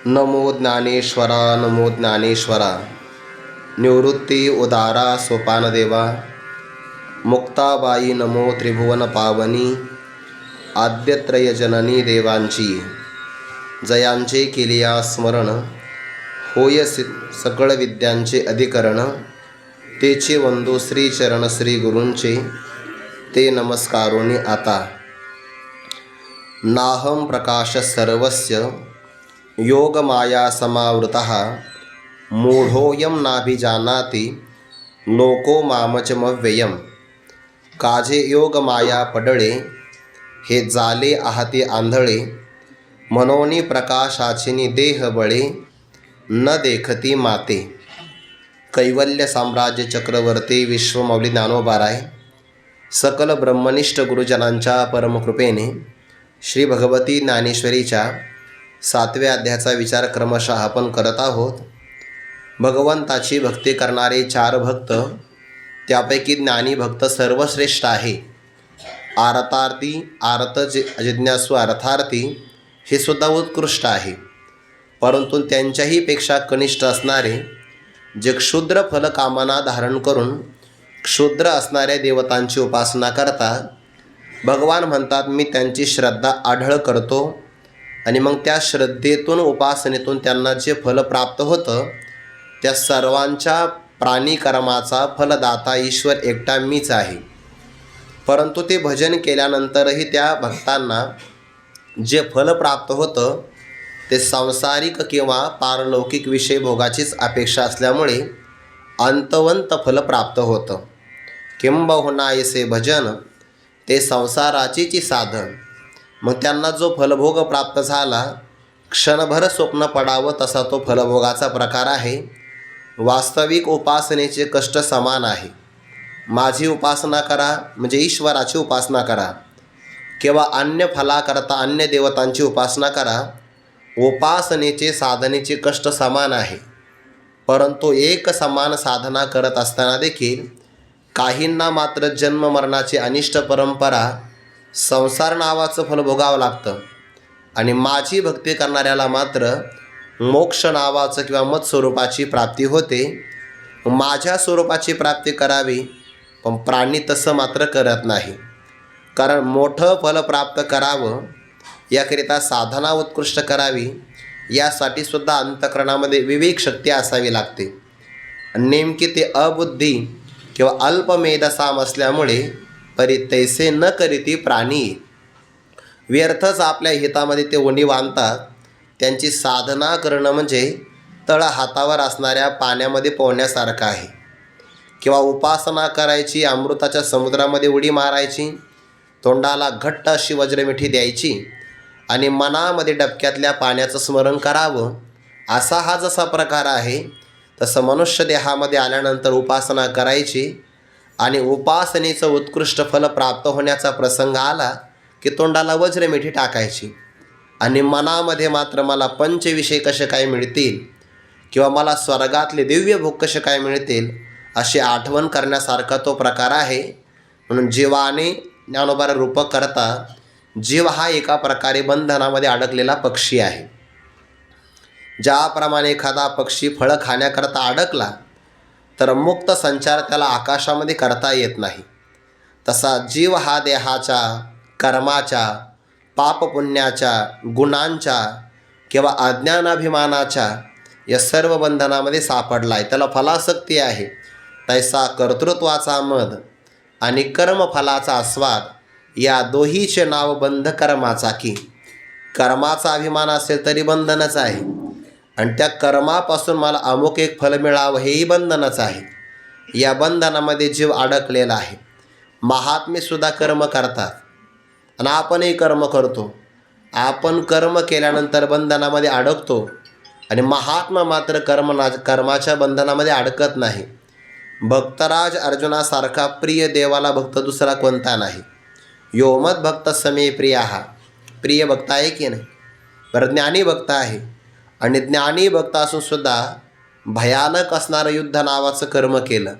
नमो ज्ञानेश्वरा नमो ज्ञानेश्वरा। निवृत्ती उदारा सोपानदेवा। मुक्ताबाई नमो त्रिभुवन पावनी। आद्यत्रयजननी देवांची जयांचे केलिया स्मरण। होय सकळ विद्यांचे अधिकरण। तेचे वंदू श्रीचरण श्री गुरूंचे ते नमस्कारोनी आता। नाहं प्रकाश सर्वस्य योगमाया समावृतः। मूढोऽयं नाभिजानाति लोको मामचमव्ययम्। काजे योगमाया पडळे हे जाले आहाती आंधळे। मनोनी प्रकाशाचिनी देह बळे न देखती माते। कैवल्य साम्राज्य चक्रवर्ती विश्वमौली ज्ञानोबाराय सकल ब्रह्मनिष्ठ गुरुजनांच्या परमकृपेने श्री भगवती ज्ञानेश्वरीच्या 7व्या अध्यायाचा विचार क्रमशः आपण करत आहोत। भगवंताची भक्ती करणारे 4 भक्त, त्यापैकी ज्ञानी भक्त सर्वश्रेष्ठ आहे। आरतार्थी, आर्त जिज्ञासू अर्थार्थी हे सुद्धा उत्कृष्ट आहे, परंतु त्यांच्याही पेक्षा कनिष्ठ असणारे जे क्षुद्र फलकामना धारण करून क्षुद्र असणाऱ्या देवतांची उपासना करतात, भगवान म्हणतात मी त्यांची श्रद्धा आढळ करतो आणि मग त्या श्रद्धेतून उपासनेतून त्यांना जे फल प्राप्त होतं त्या सर्वांच्या प्राणीकर्माचा फलदाता ईश्वर एकटा मीच आहे। परंतु ते भजन केल्यानंतरही त्या भक्तांना जे फल प्राप्त होतं ते सांसारिक किंवा पारलौकिक विषय भोगाचीच अपेक्षा असल्यामुळे अंतवंत फल प्राप्त होतं। किंबहुना ऐसे भजन ते संसाराचीची साधन। मग त्यांना जो फलभोग प्राप्त झाला, क्षणभर स्वप्न पडावं तसा तो फलभोगाचा प्रकार आहे। वास्तविक उपासनेचे कष्ट समान आहे। माझी उपासना करा म्हणजे ईश्वराची उपासना करा, किंवा अन्य फलाकरता अन्य देवतांची उपासना करा, उपासनेचे साधनेचे कष्ट समान आहे। परंतु एक समान साधना करत असताना देखील काहींना मात्र जन्म मरणाची अनिष्ट परंपरा संसार नावाचं फल भोगावं लागतं आणि माझी भक्ती करणाऱ्याला मात्र मोक्ष नावाचं किंवा मत स्वरूपाची प्राप्ती होते। माझ्या स्वरूपाची प्राप्ती करावी, पण प्राणी तसं मात्र करत नाही। कारण मोठं फल प्राप्त करावं याकरिता साधना उत्कृष्ट करावी, यासाठी सुद्धा अंतःकरणामध्ये विवेक शक्ती असावी लागते। नेमकी ते अबुद्धी किंवा अल्पमेधसाम असल्यामुळे परितैसे न करीती प्राणी व्यर्थच आपल्या हितामध्ये ते उणी बांधतात। त्यांची साधना करणं म्हणजे तळ हातावर असणाऱ्या पाण्यामध्ये पोहण्यासारखं आहे, किंवा उपासना करायची, अमृताच्या समुद्रामध्ये उडी मारायची, तोंडाला घट्ट अशी वज्रमिठी द्यायची आणि मनामध्ये डबक्यातल्या पाण्याचं स्मरण करावं, असा हा जसा प्रकार आहे तसं मनुष्य देहामध्ये आल्यानंतर उपासना करायची आणि उपासनेचं उत्कृष्ट फल प्राप्त होण्याचा प्रसंग आला की तोंडाला वज्रमिठी टाकायची आणि मनामध्ये मात्र मला पंचविषय कसे काय मिळतील किंवा मला स्वर्गातले दिव्य भोग कसे काय मिळतील अशी आठवण करण्यासारखा तो प्रकार आहे। म्हणून जीवाने ज्ञानोबा रूपक करता जीव हा एका प्रकारे बंधनामध्ये अडकलेला पक्षी आहे। ज्याप्रमाणे एखादा पक्षी फळं खाण्याकरता अडकला तर मुक्त संचार त्याला आकाशामध्ये करता येत नाही, तसा जीव हा देहाच्या, कर्माच्या, पापपुण्याच्या, गुणांच्या किंवा अज्ञानाभिमानाच्या या सर्व बंधनामध्ये सापडला आहे। त्याला फलासक्ती आहे। तैसा कर्तृत्वाचा मद आणि कर्मफलाचा आस्वाद या दोहीचे नाव बंध कर्माचा की। कर्माचा अभिमान असेल तरी बंधनच आहे आणि त्या कर्मापासून मला अमुक एक फल मिळावं हेही बंधनच आहे। या बंधनामध्ये जीव अडकलेला आहे। महात्मेसुद्धा कर्म करतात आणि आपणही कर्म करतो। आपण कर्म केल्यानंतर बंधनामध्ये अडकतो आणि महात्मा मात्र कर्माच्या बंधनामध्ये अडकत नाही। भक्तराज अर्जुनासारखा प्रिय देवाला भक्त दुसरा कोणता नाही। यो मद भक्त समे प्रिय हा, प्रिय भक्त आहे की नाही? बरं, ज्ञानी भक्त आहे आणि ज्ञानी भक्त असून सुद्धा भयानक असणारं युद्ध नावाचं कर्म केलं,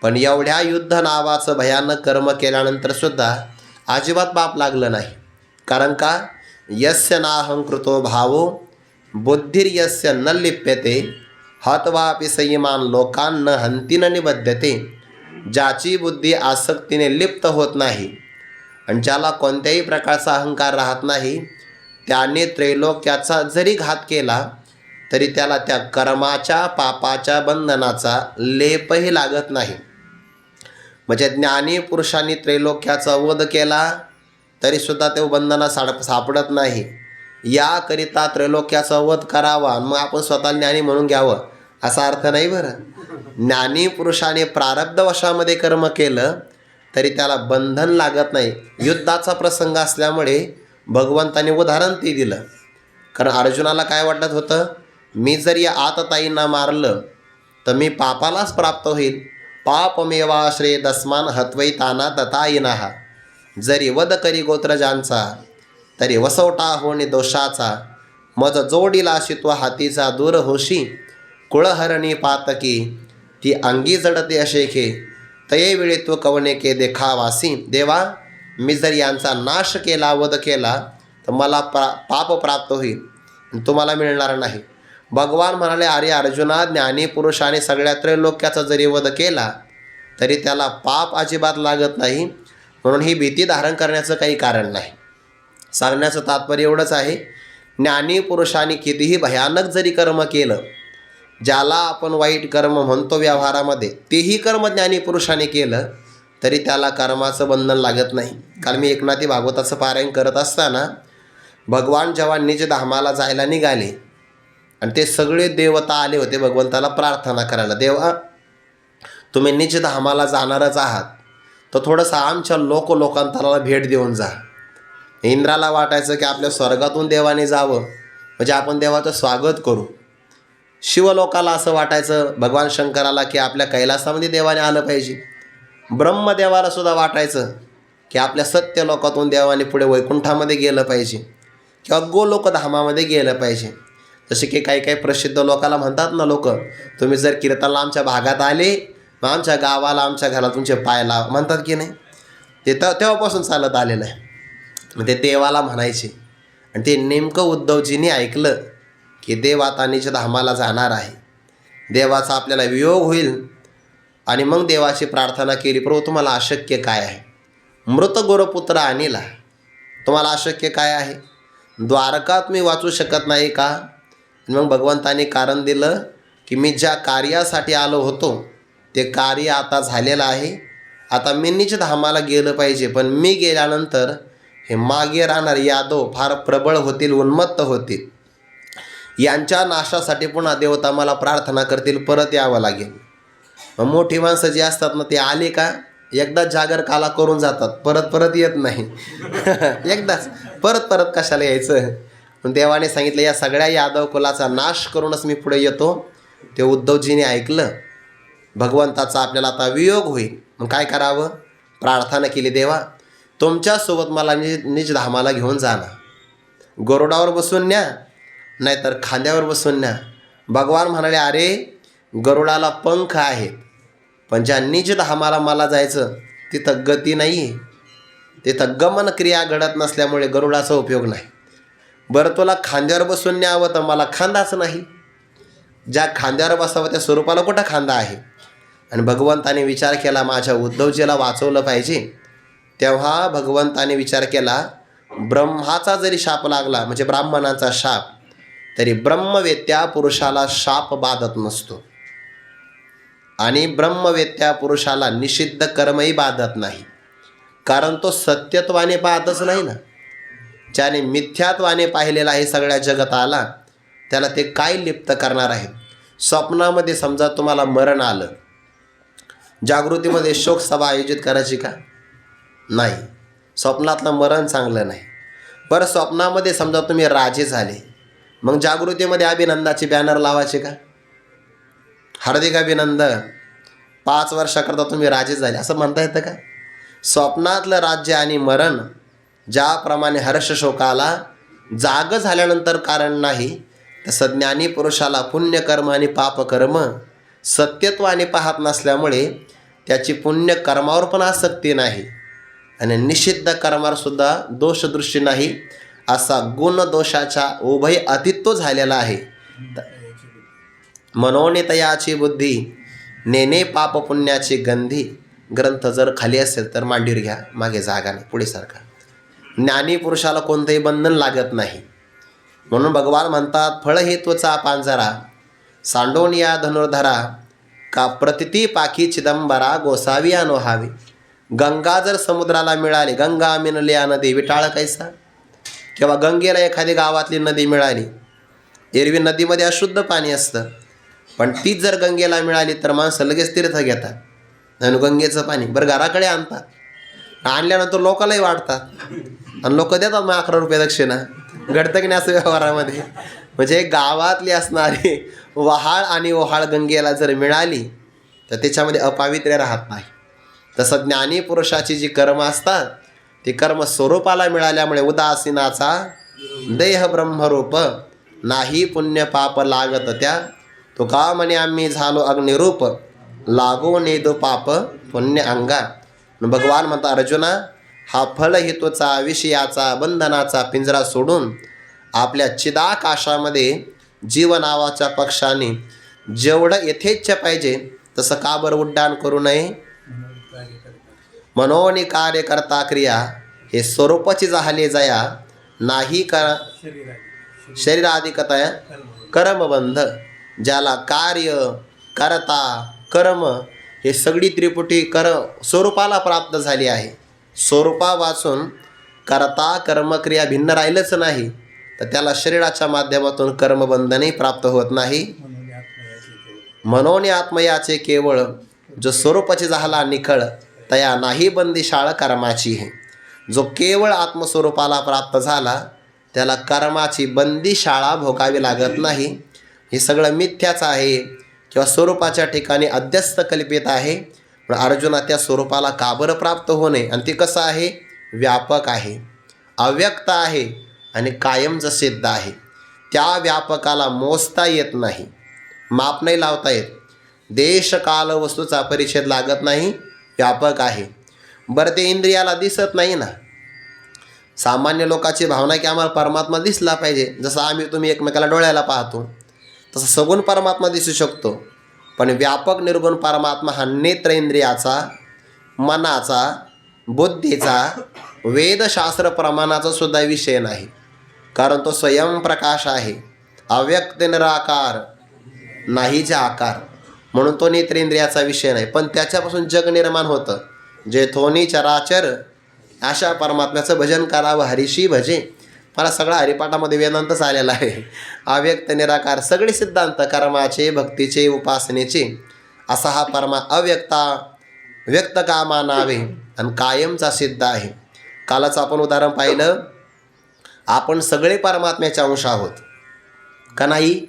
पण एवढ्या युद्ध नावाचं भयानक कर्म केल्यानंतर सुद्धा अजिबात पाप लागलं नाही। कारण का? यस्य नाहं कृतो भावो बुद्धिर्यस्य न लिप्यते हत्वापि संयमान लोकान न हंती न निबद्धते. ज्याची बुद्धी आसक्तीने लिप्त होत नाही आणि ज्याला कोणत्याही प्रकारचा अहंकार राहत नाही, त्याने त्रैलोक्याचा जरी घात केला तरी त्याला त्या कर्माच्या पापाच्या बंधनाचा लेपही लागत नाही. म्हणजे ज्ञानी पुरुषांनी त्रैलोक्याचा वध केला तरीसुद्धा ते बंधना सापडत नाही. याकरिता त्रैलोक्याचा वध करावा मग आपण स्वतः ज्ञानी म्हणून घ्यावं असा अर्थ नाही बरं. ज्ञानी पुरुषाने प्रारब्धवशामध्ये कर्म केलं तरी त्याला बंधन लागत नाही. युद्धाचा प्रसंग असल्यामुळे भगवंताने उदाहरण ते दिलं. कारण अर्जुनाला काय वाटत होतं, मी जर या आतताईंना मारलं तर मी पापालाच प्राप्त होईल. पापमेवाश्रये दस्मान हत्वैताना ततायिनः. जरी वध करी गोत्रजांचा तरी वसवटा होणे दोषाचा. मज जोडीला शित्व हातीचा दूर होशी. कुळहरणी पातकी ती अंगी जडते अशेखे. तये वेळी तो कवणेके देखावासी. देवा, मी जर यांचा नाश केला, वध केला तर मला पाप प्राप्त होईल, तुम्हाला मिळणार नाही. भगवान म्हणाले, अरे अर्जुना, ज्ञानी पुरुषाने सगळ्या त्रैलोक्याचा जरी वध केला तरी त्याला पाप अजिबात लागत नाही. म्हणून ही भीती धारण करण्याचं काही कारण नाही. सांगण्याचं तात्पर्य एवढंच आहे, ज्ञानी पुरुषांनी कितीही भयानक जरी कर्म केलं, ज्याला आपण वाईट कर्म म्हणतो व्यवहारामध्ये, तेही कर्म ज्ञानी पुरुषाने केलं तरी त्याला कर्माचं बंधन लागत नाही. काल मी एकनाथी भागवताचं पारायण करत असताना भगवान जेव्हा निजधामाला जायला निघाले आणि ते सगळे देवता आले होते भगवंताला प्रार्थना करायला, देवा तुम्ही निजधामाला जाणारच आहात तर थोडंसं आमच्या लोकांतराला भेट देऊन जा. इंद्राला वाटायचं की आपल्या स्वर्गातून देवाने जावं म्हणजे आपण देवाचं स्वागत करू. शिवलोकाला असं वाटायचं भगवान शंकराला की आपल्या कैलासामध्ये देवाने आलं पाहिजे. ब्रह्मदेवाला सुद्धा वाटायचं की आपल्या सत्यलोकातून देवाने पुढे वैकुंठामध्ये गेलं पाहिजे किंवा गोलोकधामामध्ये गेलं पाहिजे. जसे की काही काही प्रसिद्ध लोकाला म्हणतात ना लोक, तुम्ही जर कीर्तनला आमच्या भागात आले मग आमच्या गावाला आमच्या घराला तुमचे पाय लाव म्हणतात की नाही. ते तेव्हापासून चालत आलेलं आहे. मग ते देवाला म्हणायचे आणि ते नेमकं उद्धवजींनी ऐकलं की देव आता निजधामाला जाणार आहे, देवाचा आपल्याला वियोग होईल. आणि मग देवाची प्रार्थना केली, प्रभू तुम्हाला अशक्य काय आहे. मृत गोरपुत्र आणिला, तुम्हाला अशक्य काय आहे. द्वारकात मी वाचू शकत नाही का. मग भगवंताने कारण दिलं की मी ज्या कार्यासाठी आलो होतो ते कार्य आता झालेलं आहे. आता मी निजधामाला गेलं पाहिजे, पण मी गेल्यानंतर हे मागे राहणारे यादव फार प्रबळ होतील, उन्मत्त होतील. यांच्या नाशासाठी पुन्हा देवता मला प्रार्थना करतील, परत यावं लागेल. मग मोठी माणसं जी असतात ना, ते आले का एकदाच जागर काला करून जातात, परत येत नाही. एकदाच परत कशाला यायचं. पण देवाने सांगितलं या सगळ्या यादव कुलाचा नाश करूनच मी पुढे येतो. ते उद्धवजीने ऐकलं, भगवंताचा आपल्याला आता वियोग होईल. मग काय करावं, प्रार्थना केली, देवा तुमच्यासोबत मला निजधामाला घेऊन जाणं. गरुडावर बसून न्या नाहीतर खांद्यावर बसून न्या. भगवान म्हणाले, अरे गरुडाला पंख आहेत पण ज्या निजधामाला मला जायचं तिथं गती नाही आहे, तिथं गमन क्रिया घडत नसल्यामुळे गरुडाचा उपयोग नाही. बरं तुला खांद्यावर बसून न्यावं तर मला खांदाच नाही. ज्या खांद्यावर बसावं त्या स्वरूपाला कुठं खांदा आहे. आणि भगवंताने विचार केला माझ्या उद्धवजीला वाचवलं पाहिजे. तेव्हा भगवंताने विचार केला, ब्रह्माचा जरी शाप लागला म्हणजे ब्राह्मणाचा शाप, तरी ब्रह्मवेत्या पुरुषाला शाप बाधत नसतो. आणि ब्रह्मवेत्या पुरुषाला निषिद्ध कर्मही बाधत नाही, कारण तो सत्यत्वाने पाहतच नाही ना. ज्याने मिथ्यात्वाने पाहिलेला आहे सगळ्या जगताला, त्याला ते काय लिप्त करणार आहे. स्वप्नामध्ये समजा तुम्हाला मरण आलं, जागृतीमध्ये शोकसभा आयोजित करायची का नाही. स्वप्नातलं मरण चांगलं नाही. बरं स्वप्नामध्ये समजा तुम्ही राजे झाले, मग जागृतीमध्ये अभिनंदाचे बॅनर लावायचे का. हार्दिक अभिनंदन, 5 वर्षाकरता तुम्ही राजे झाले असं म्हणता येतं का. स्वप्नातलं राज्य आणि मरण ज्याप्रमाणे हर्ष शोकाला जाग झाल्यानंतर कारण नाही, तसं ज्ञानी पुरुषाला पुण्यकर्म आणि पापकर्म सत्यत्वाने पाहत नसल्यामुळे त्याची पुण्यकर्मावर पण आसक्ती नाही आणि निषिद्ध कर्मावर सुद्धा दोषदृष्टी नाही. असा गुण दोषाच्या उभय अतित्व तो झालेला आहे. मनोनितयाची बुद्धी नेने पाप पुण्याची गंधी. ग्रंथ जर खाली असेल तर मांडीवर घ्या, मागे जागा नाही, पुढे सारखा. ज्ञानी पुरुषाला कोणतेही बंधन लागत नाही. म्हणून भगवान म्हणतात, फळ हेतूचा पांजरा सांडोनिया धनुर्धरा का प्रतिती पाखी चिदंबरा गोसावी अनोहावी. गंगा जर समुद्राला मिळाली, गंगा मिनल्या नदी विटाळ कैसा. किंवा गंगेला एखादी गावातली नदी मिळाली, एरवी नदीमध्ये अशुद्ध पाणी असतं, पण तीच जर गंगेला मिळाली तर माणसं लगेच तीर्थ घेतात आणि गंगेचं पाणी बरं घराकडे आणतात. आणल्यानंतर लोकांनाही वाढतात आणि लोक देतात मग 11 रुपये दक्षिणा. घडतं की नाही असं व्यवहारामध्ये. म्हणजे गावातली असणारी वहाळ आणि ओहाळ गंगेला जर मिळाली तर त्याच्यामध्ये अपावित्र्य राहत नाही. तसं ज्ञानी पुरुषाची जी कर्म असतात ती कर्म स्वरूपाला मिळाल्यामुळे उदासीनाचा देह ब्रह्मरूप नाही पुण्य पाप लागत त्या. तो का म्हणे आम्ही झालो अग्निरूप लागो नेदो पाप पुण्य अंगा. भगवान म्हणता, अर्जुना हा फल हेतूचा विषयाचा बंधनाचा पिंजरा सोडून आपल्या चिदाकाशामध्ये जीव नावाच्या पक्षाने जेवढं यथेच्छ पाहिजे तसं का बरं उड्डाण करू नये. मनोनी कार्य करता क्रिया हे स्वरूपाची झाले जया नाही का शरीराधिकतया कर्मबंध. ज्याला कार्य करता कर्म हे सगळी त्रिपुटी स्वरूपाला प्राप्त झाली आहे. स्वरूपा वाचून करता कर्मक्रिया भिन्न राहिलंच नाही तर त्याला शरीराच्या माध्यमातून कर्मबंधनही प्राप्त होत नाही. मनोनी आत्मयाचे केवळ जो स्वरूपाची झाला निखळ तया नाही बंदिशाळ कर्माची है. जो केवळ आत्मस्वरूपाला प्राप्त झाला त्याला कर्माची बंदिशाळा भोगावी लागत नाही. हे सगळं मिथ्याच आहे किंवा स्वरूपाच्या ठिकाणी अध्यस्त कल्पित आहे. पण अर्जुना त्या स्वरूपाला का बरं प्राप्त होणे. आणि ते कसं आहे, व्यापक आहे, अव्यक्त आहे आणि कायमचं सिद्ध आहे. त्या व्यापकाला मोजता येत नाही, माप नाही लावता येत, देश काल वस्तूचा परिच्छेद लागत नाही, व्यापक आहे. बरं ते इंद्रियाला दिसत नाही ना. सामान्य लोकांची भावना की आम्हाला परमात्मा दिसला पाहिजे. जसं आम्ही तुम्ही एकमेकाला डोळ्याला पाहतो तसं सगुण परमात्मा दिसू शकतो. पण व्यापक निर्गुण परमात्मा हा नेत्र इंद्रियाचा, मनाचा, बुद्धीचा, वेदशास्त्र प्रमाणाचा सुद्धा विषय नाही. कारण तो स्वयंप्रकाश आहे, अव्यक्त निराकार नाहीचे आकार. म्हणून तो नेत्रेंद्रियाचा विषय नाही. पण त्याच्यापासून जग निर्माण होतं. जे थोनी चराचर अशा परमात्म्याचं भजन करावं, हरिशी भजे. मला सगळा हरिपाठामध्ये वेदांतच आलेला आहे. अव्यक्त निराकार सगळे सिद्धांत कर्माचे, भक्तीचे, उपासनेचे असा हा परमा अव्यक्ता व्यक्त कामा नावे आणि कायमचा सिद्ध आहे. कालच आपण उदाहरण पाहिलं, आपण सगळे परमात्म्याचे अंश आहोत का नाही.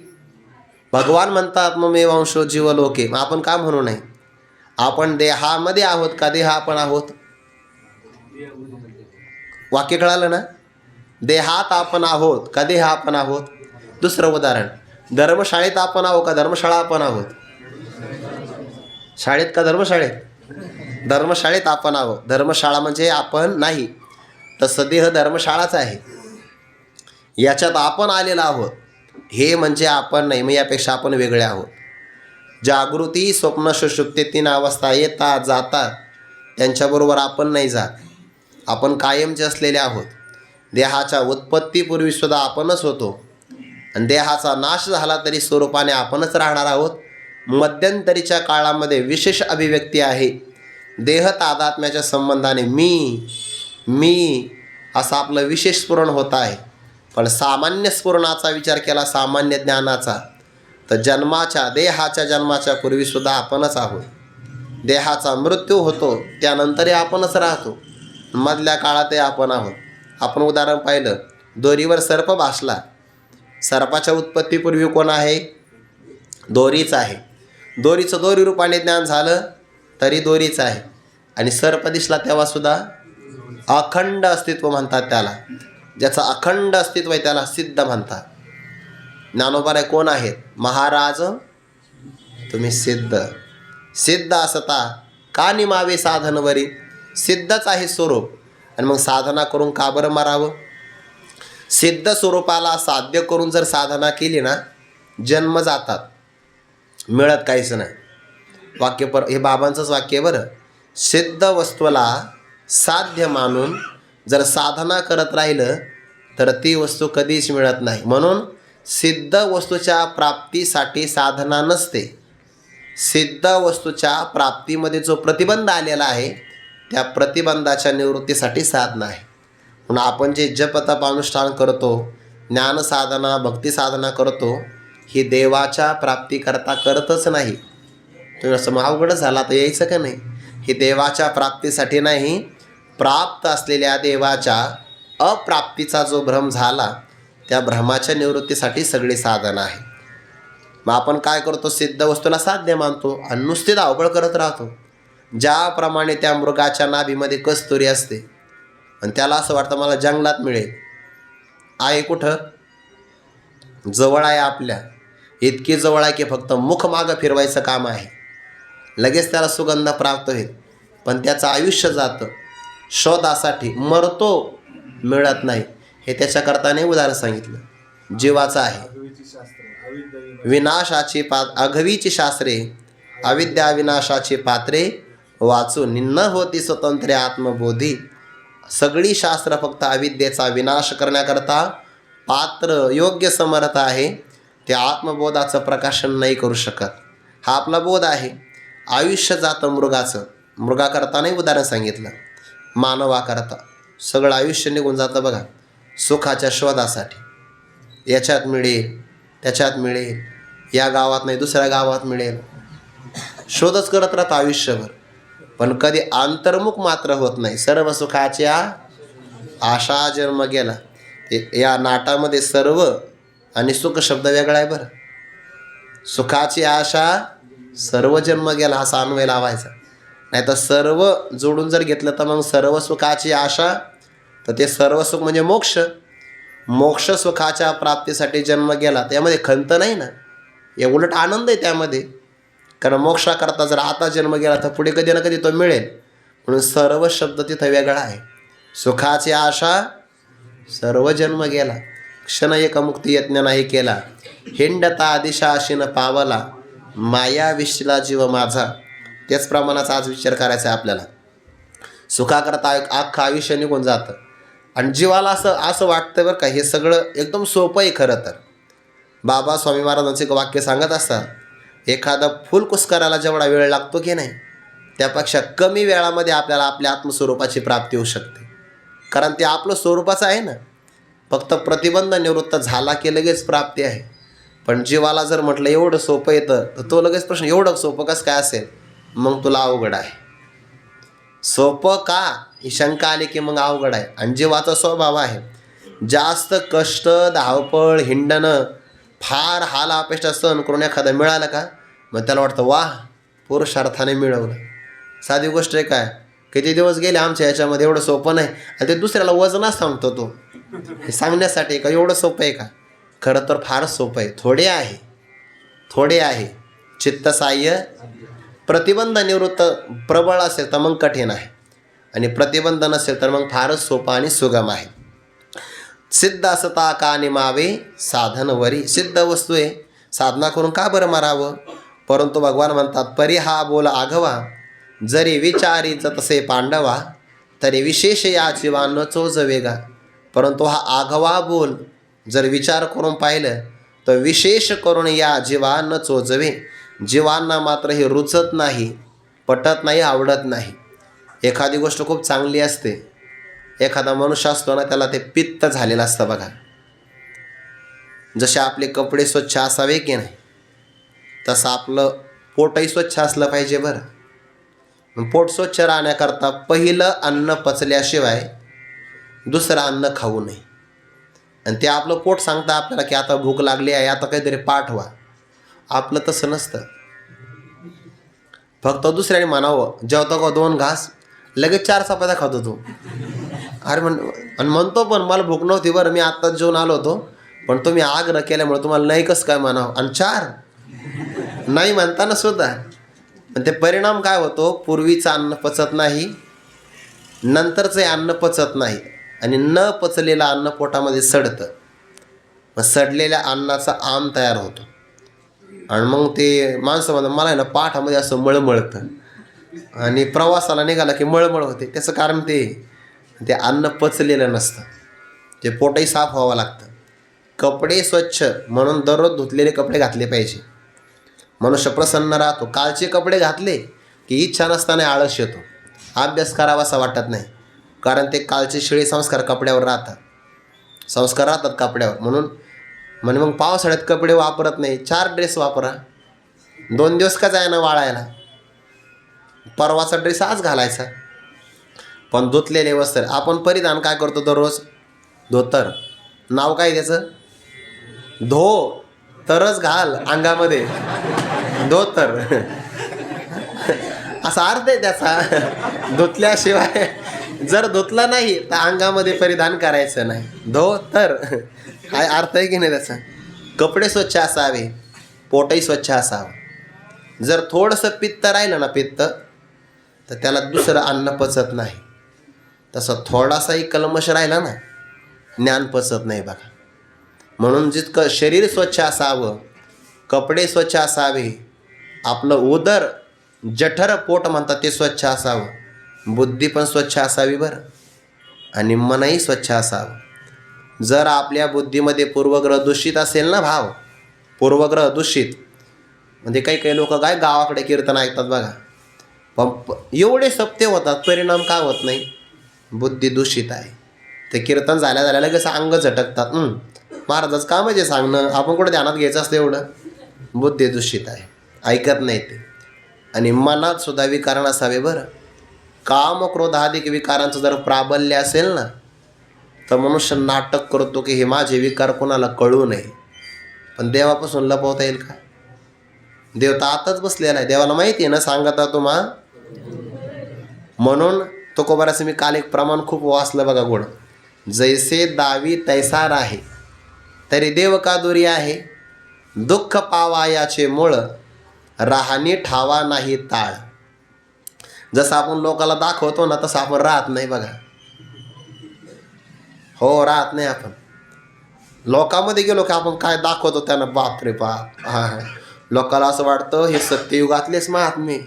भगवान म्हणतात ममेव अंशो जीवलोके. मग आपण का म्हणू नये. आपण देहामध्ये आहोत का देह आपण आहोत. वाक्य कळालं ना. देहात आपण आहोत का देह आपण आहोत. दुसरं उदाहरण, धर्मशाळेत आपण आहोत का धर्मशाळा आपण आहोत. शाळेत का धर्मशाळेत. धर्मशाळेत आपण आहोत. धर्मशाळा म्हणजे आपण नाही, तसं देह धर्मशाळाच आहे. याच्यात आपण आलेला आहोत हे म्हणजे आपण नाही. मग यापेक्षा आपण वेगळे आहोत. जागृती, स्वप्न, सुषुप्ती 3 अवस्था येतात जातात, त्यांच्याबरोबर आपण नाही जात. आपण कायमचे असलेले आहोत. देहाच्या उत्पत्तीपूर्वीसुद्धा आपणच होतो आणि देहाचा नाश झाला तरी स्वरूपाने आपणच राहणार आहोत. मध्यंतरीच्या काळामध्ये विशेष अभिव्यक्ती आहे. देह तादात्म्याच्या संबंधाने मी असं आपलं विशेष स्फुरण होत आहे. पण सामान्य स्फुरणाचा विचार केला, सामान्य ज्ञानाचा, तर देहाच्या जन्माच्या पूर्वीसुद्धा आपणच आहोत. देहाचा मृत्यू होतो त्यानंतरही आपणच राहतो. मधल्या काळातही आपण आहोत. आपण उदाहरण पाहिलं, दोरीवर सर्प भासला. सर्पाच्या उत्पत्तीपूर्वी कोण आहे. दोरीच आहे. दोरीचं दोरी रूपाने ज्ञान झालं तरी दोरीच आहे. आणि सर्प दिसला तेव्हासुद्धा अखंड अस्तित्व म्हणतात त्याला. ज्याचं अखंड अस्तित्व आहे त्याला सिद्ध म्हणतात. ज्ञानोबा कोण आहेत. महाराज तुम्ही सिद्ध असता का निमावे साधनवरी. सिद्धच आहे स्वरूप आणि मग साधना करून का बरं मारावं. सिद्ध स्वरूपाला साध्य करून जर साधना केली ना, जन्म जातात, मिळत काहीच नाही. हे बाबांचंच वाक्य आहे बरं. सिद्ध वस्तूला साध्य मानून जर साधना करत राहिलं तर ती वस्तू कधीच मिळत नाही. म्हणून सिद्ध वस्तूच्या प्राप्तीसाठी साधना नसते. सिद्ध वस्तूच्या प्राप्तीमध्ये जो प्रतिबंध आलेला आहे त्या प्रतिबंधाच्या निवृत्तीसाठी साधना आहे. म्हणून आपण जे जप तप अनुष्ठान करतो, ज्ञानसाधना भक्ती साधना करतो, ही देवाच्या प्राप्तीकरता करतच नाही. तुम्ही असं मग अवघड झाला तर यायचं का नाही? ही देवाच्या प्राप्तीसाठी नाही, प्राप्त असलेल्या देवाच्या अप्राप्तीचा जो भ्रम झाला त्या भ्रमाच्या निवृत्तीसाठी सगळी साधना आहे. मग आपण काय करतो? सिद्ध वस्तूला साध्य मानतो आणि नुसती धावपळ करत राहतो. ज्याप्रमाणे त्या मृगाच्या नाभीमध्ये कस्तुरी असते आणि त्याला असं वाटतं मला जंगलात मिळेल. आहे कुठं? जवळ आहे आपल्या. इतकी जवळ आहे की फक्त मुख मागं फिरवायचं काम आहे, लगेच त्याला सुगंध प्राप्त होईल. पण त्याचं आयुष्य जातं शोधासाठी, मरतो, मिळत नाही. हे त्याच्याकरता नाही उदाहरण सांगितलं. जीवाचं आहे. विनाशाची अघवीची शास्त्रे अविद्या विनाशाची पात्रे वाचून न होती स्वतंत्र आत्मबोधी. सगळी शास्त्र फक्त अविद्येचा विनाश करण्याकरता पात्र योग्य समर्थ आहे. ते आत्मबोधाचं प्रकाशन नाही करू शकत. हा आपला बोध आहे. आयुष्य जातं मृगाचं. मृगाकरता नाही उदाहरण सांगितलं, मानवाकरता सगळं आयुष्य निघून जातं बघा, सुखाच्या शोधासाठी. याच्यात मिळेल, त्याच्यात मिळेल, या गावात नाही दुसऱ्या गावात मिळेल, शोधच करत राहतं आयुष्यभर. पण कधी अंतर्मुख मात्र होत नाही. सर्व सुखाच्या आशा जन्म गेला. या नाटामध्ये सर्व आणि सुख शब्द वेगळा आहे बरं. सुखाची आशा सर्व जन्म गेला असा अन्वय लावायचा. नाही तर सर्व जोडून जर घेतलं तर मग सर्व सुखाची आशा, तर ते सर्व सुख म्हणजे मोक्ष. मोक्ष सुखाच्या प्राप्तीसाठी जन्म गेला, त्यामध्ये खंत नाही ना, हे उलट आनंद आहे त्यामध्ये. कारण मोक्षाकरता जर आता जन्म गेला तर पुढे कधी ना कधी तो मिळेल. म्हणून सर्व शब्द तिथं वेगळा आहे. सुखाची आशा सर्व जन्म गेला, क्षण एक मुक्ती यज्ञ नाही केला. हिंडता आदिशाशीन पावला, माया विश्ला जीव माझा. त्याच प्रमाणाचा आज विचार करायचा आहे आपल्याला. सुखाकरता अख्खं आयुष्य निघून जातं आणि जीवाला असं वाटतं बरं का, हे सगळं एकदम सोपं आहे खरं तर. बाबा स्वामी महाराजांचे एक वाक्य सांगत असतात, एखादं फुल कुस्कराला जेवढा वेळ लागतो की नाही, त्यापेक्षा कमी वेळामध्ये आपल्याला आपल्या आत्मस्वरूपाची प्राप्ती होऊ शकते. कारण ते आपलं स्वरूपाचं आहे ना. फक्त प्रतिबंध निवृत्त झाला की लगेच प्राप्ती आहे. पण जीवाला जर म्हटलं एवढं सोपं येतं तर तो लगेच प्रश्न, एवढं सोपं कसं काय असेल? मग तुला अवघड आहे. सोपं का ही शंका आली की मग अवघड आहे. आणि जीवाचा स्वभाव आहे जास्त कष्ट, धावपळ, हिंडणं, फार हाल अपेक्षा सहन करून एखादं मिळालं का मग त्याला वाटतं वाह, पुरुषार्थाने मिळवलं. साधी गोष्ट आहे काय, किती दिवस गेले आमच्या याच्यामध्ये, एवढं सोपं नाही. आणि ते दुसऱ्याला वजनच सांगतो तो, हे सांगण्यासाठी का एवढं सोपं आहे का? खरं तर फार सोपं आहे. थोडे आहे. चित्तसाह्य प्रतिबंध निवृत्त प्रबळ असेल तर मग कठीण आहे, आणि प्रतिबंध नसेल तर मग फारच सोपं आणि सुगम आहे. सिद्ध असता का निमावे साधन वरी. सिद्ध वस्तू आहे, साधना करून का बरं मारावं? परंतु भगवान म्हणतात, परी हा बोल आघवा, जरी विचारीच तसे पांडवा, तरी विशेष या जीवा न चोजवेगा. परंतु हा आघवा बोल जर विचार करून पाहिलं तर विशेष करून या जीवा न चोजवे. जीवांना मात्र हे रुचत नाही, पटत नाही, आवडत नाही. एखादी गोष्ट खूप चांगली असते, एखादा मनुष्य असतो ना, त्याला ते पित्त झालेलं असतं बघा. जसे आपले कपडे स्वच्छ असावे की नाही, तसं आपलं पोटही स्वच्छ असलं पाहिजे बरं. पोट स्वच्छ राहण्याकरता पहिलं अन्न पचल्याशिवाय दुसरं अन्न खाऊ नये. आणि ते आपलं पोट सांगतं आपल्याला की आता भूक लागली आहे, आता काहीतरी पाठवा. आपलं तसं नसतं. फक्त दुसऱ्याने म्हणावं, जेवतो का 2 घास, लगेच 4 चपात्या खातो तो. अरे आणि म्हणतो पण मला भूक नव्हती बरं, मी आत्ताच जेवून आलो होतो, पण तुम्ही आग्रह केल्यामुळे तुम्हाला नाही कसं काय म्हणावं. आणि 4 नाही म्हणताना सुद्धा. पण ते परिणाम काय होतो, पूर्वीचं अन्न पचत नाही, नंतरचं अन्न पचत नाही. आणि न पचलेलं अन्न पोटामध्ये सडतं. मग सडलेल्या अन्नाचा आम तयार होतो आणि मग ते माणसं म्हणतात मला आहे ना पाठामध्ये असं मळमळतं आणि प्रवासाला निघाला की मळमळ होते. त्याचं कारण ते अन्न पचलेलं नसतं. ते पोटही साफ व्हावं लागतं. कपडे स्वच्छ म्हणून दररोज धुतलेले कपडे घातले पाहिजे. मनुष्य प्रसन्न राहतो. कालचे कपडे घातले की इच्छा नसताना आळस येतो, अभ्यास करावासा वाटत नाही, कारण ते कालचे शिळे संस्कार कपड्यावर राहतात. संस्कार राहतात कपड्यावर. म्हणून मग पावसाळ्यात कपडे वापरत नाही, 4 ड्रेस वापरा. 2 दिवस का जायना वाळायला, परवाचा ड्रेस आज घालायचा. पण धुतलेले वस्त्र आपण परिधान काय करतो दररोज? धोतर. नाव काय त्याचं? धो तरच घाल अंगामध्ये, धोतर असा अर्थ आहे त्याचा. धुतल्याशिवाय जर धुतला नाही तर अंगामध्ये परिधान करायचं नाही. धोतर काय अर्थ आहे की नाही त्याचा? कपडे स्वच्छ असावे, पोटही स्वच्छ असावं. जर थोडंसं पित्त राहिलं ना, पित्त, तर त्याला दुसरं अन्न पचत नाही. तसं थोडासाही कल्मश राहिला ना, ज्ञान पचत नाही बघा. म्हणून जितकं शरीर स्वच्छ असावं, कपडे स्वच्छ असावे, आपलं उदर जठर पोट म्हणतात ते स्वच्छ असावं, बुद्धी पण स्वच्छ असावी बरं, आणि मनही स्वच्छ असावं. जर आपल्या बुद्धीमध्ये पूर्वग्रह दूषित असेल ना भाव, पूर्वग्रह दूषित म्हणजे काही लोक काय गावाकडे कीर्तन ऐकतात बघा, पण एवढे सप्ते होतात, परिणाम का होत नाही? बुद्धी दूषित आहे. ते कीर्तन झाल्या लगेच अंग झटकतात. महाराजाचं काम म्हणजे सांगणं, आपण कुठं ध्यानात घ्यायचं असतं एवढं? बुद्धी दूषित आहे, ऐकत नाही ते. आणि मनात सुद्धा विकार नसावे बरं. काम क्रोधाधिक विकारांचं जर प्राबल्य असेल ना, तर मनुष्य नाटक करतो की हे माझे विकार कोणाला कळू नये. पण देवापासून लपवता येईल का? देव तर आताच बसलेला आहे, देवाला माहिती आहे ना, सांगता तुम्हा. म्हणून तुकोबाराचं मी काल एक प्रमाण खूप वाचलं बघा गोड. जैसे दावी तैसा राहे, तरी देव का दुरी आहे. दुःख पावायाचे मूळ, राहानी ठावा नाही ताळ. जसं आपण लोकाला दाखवतो ना, तसं आपण राहत नाही बघा. हो, राहत नाही आपण. लोकांमध्ये गेलो की आपण काय दाखवतो त्यांना, बापरे बाप, हां, लोकाला असं वाटतं हे सत्ययुगातलेच महात्मे,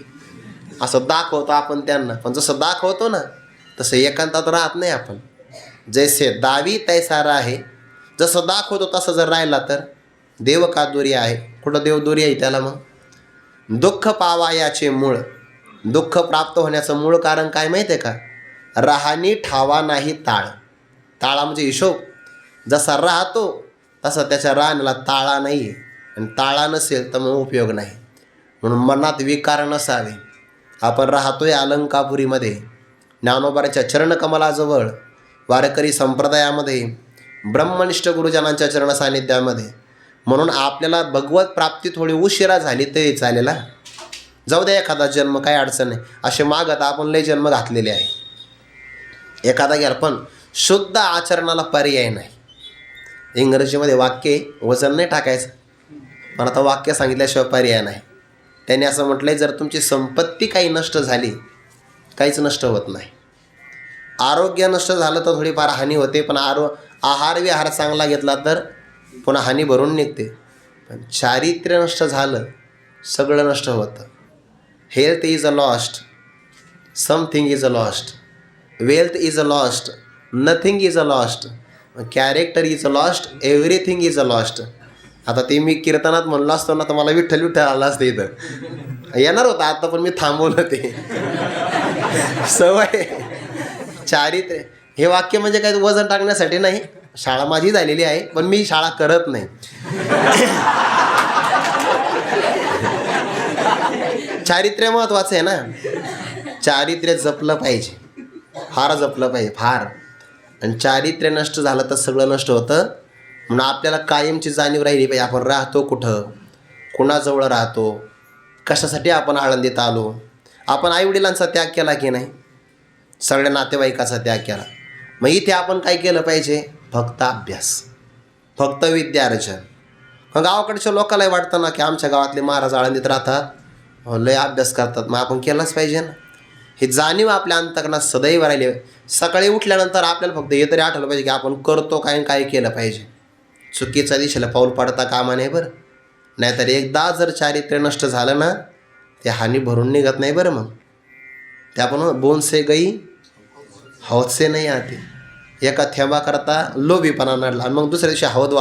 असं दाखवतो आपण त्यांना. पण जसं दाखवतो ना, तसं एकांतात राहत नाही आपण. जैसे दावी तैसा राहे, जसं दाखवतो तसं जर राहिला तर देव का दुरी आहे. कुठं देव दुरी आहे त्याला? मग दुःख पावायाचे मूळ, दुःख प्राप्त होण्याचं मूळ कारण काय माहिती आहे का? राहानी ठावा नाही ताळ. ताळा म्हणजे हिशोब. जसा राहतो तसा त्याच्या राहण्याला ताळा नाही आहे, आणि ताळा नसेल तर मग उपयोग नाही. म्हणून मनात विकार नसावे. आपण राहतोय अलंकापुरीमध्ये, ज्ञानोबाच्या चरणकमलाजवळ, वारकरी संप्रदायामध्ये, ब्रह्मनिष्ठ गुरुजनांच्या चरण सानिध्यामध्ये. म्हणून आपल्याला भगवत प्राप्ती थोडी उशिरा झाली तरी चालेल. जाऊ द्या एखादा जन्म, काही अडचण नाही. असे मागत आपण लय जन्म घातलेले आहे. एखादा घ्याल, पण शुद्ध आचरणाला पर्याय नाही. इंग्रजीमध्ये वाक्य वजन नाही टाकायचं, पण आता वाक्य सांगितल्याशिवाय पर्याय नाही. त्याने असं म्हटलंय, जर तुमची संपत्ती काही नष्ट झाली, काहीच नष्ट होत नाही. आरोग्य नष्ट झालं तर थोडीफार हानी होते, पण आहार विहार चांगला घेतला तर पुन्हा हानी भरून निघते. पण चारित्र्य नष्ट झालं, सगळं नष्ट होतं. Health is a lost, something is a lost, wealth is a lost, nothing is a lost, character is a lost, everything is a lost. आता ते मी कीर्तनात म्हणलं असतो ना, तर मला विठ्ठल विठ्ठल आला असतं इथं, येणार होता आता, पण मी थांबवलं ते. सवय. चारित्र्य हे वाक्य म्हणजे काय वजन टाकण्यासाठी नाही. शाळा माझी झालेली आहे, पण मी शाळा करत नाही. चारित्र्य महत्वाचं आहे ना. चारित्र्य जपलं पाहिजे, फार जपलं पाहिजे, फार. आणि चारित्र्य नष्ट झालं तर सगळं नष्ट होतं. म्हणून आपल्याला कायमची जाणीव राहिली पाहिजे, आपण राहतो कुठं, कुणाजवळ राहतो, कशासाठी आपण आळंदीत आलो. आपण आईवडिलांचा त्याग केला की नाही? सगळ्या नातेवाईकाचा त्याग केला. मग इथे आपण काय केलं पाहिजे? फक्त अभ्यास, फक्त विद्यार्जन. मग गावाकडच्या लोकांनाही वाटतं ना की आमच्या गावातले महाराज आळंदीत राहतात, लय अभ्यास करतात, मग आपण केलाच पाहिजे ना. ही जाणीव आपल्या अंतकरणात सदैव राहिली. सकाळी उठल्यानंतर आपल्याला फक्त हे तरी आठवलं पाहिजे की आपण करतो काय आणि काय केलं पाहिजे. चुकीच्या दिशेला पाऊल पाडता कामा नाही बरं. नाहीतर एकदा जर चारित्र्य नष्ट झालं ना, ते हानी भरून निघत नाही बरं. मग ते आपण बोन से गई हौद से नाही आती. एका थेंबा करता लोभीपणा नडला आणि मग दुसऱ्या दिवशी हौद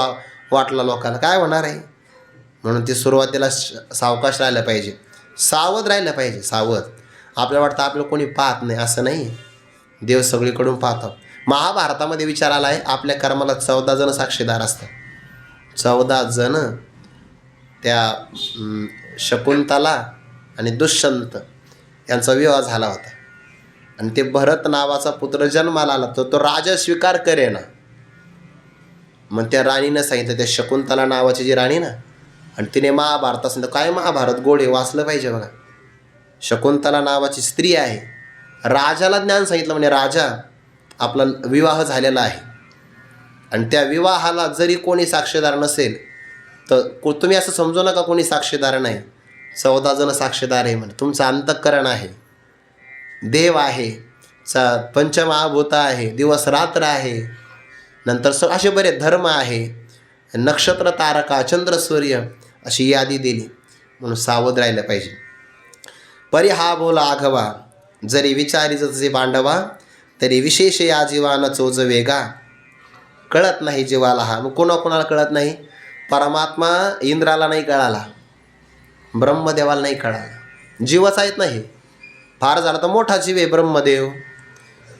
वाटला लोकांना, काय होणार आहे. म्हणून ते सुरुवातीला सावकाश राहिलं पाहिजे, सावध राहिलं पाहिजे. सावध. आपल्याला वाटतं आपल्याला कोणी पाहत नाही, असं नाही. देव सगळीकडून पाहतो. महाभारतामध्ये विचार आला आहे, आपल्या कर्माला 14 जण साक्षीदार असतात. 14 जण. त्या शकुंतला आणि दुष्यंत यांचा विवाह झाला होता आणि ते भरत नावाचा पुत्र जन्माला आला. तो राजा स्वीकार करेना. मग त्या राणीनं सांगितलं, त्या शकुंतला नावाची जी राणी ना, आणि तिने महाभारत असं काय महाभारत गोडे वाचलं पाहिजे बघा. शकुंतला नावाची स्त्री आहे. राजाला ज्ञान सांगितलं, म्हणजे राजा आपला विवाह झालेला आहे आणि त्या विवाहाला जरी कोणी साक्षीदार नसेल तर तुम्ही असं समजू नका कोणी साक्षीदार नाही. 14 जण साक्षीदार आहे. म्हणजे तुमचं अंतःकरण आहे, देव आहे, पंचमहाभूत आहे, दिवस रात्र आहे, नंतर असे बरे धर्म आहे, नक्षत्र तारका चंद्र सूर्य, अशी यादी दिली. म्हणून सावध राहिलं पाहिजे. परी हा बोला आघवा, जरी विचारी जसे पांडवा, तरी विशेष या जीवानं चोज वेगा. कळत नाही जीवाला हा. मग कोणाकोणाला कळत नाही. परमात्मा इंद्राला नाही कळाला, ब्रह्मदेवाला नाही कळाला. जीवच आहेत नाही. फार झाला तर मोठा जीव आहे ब्रह्मदेव.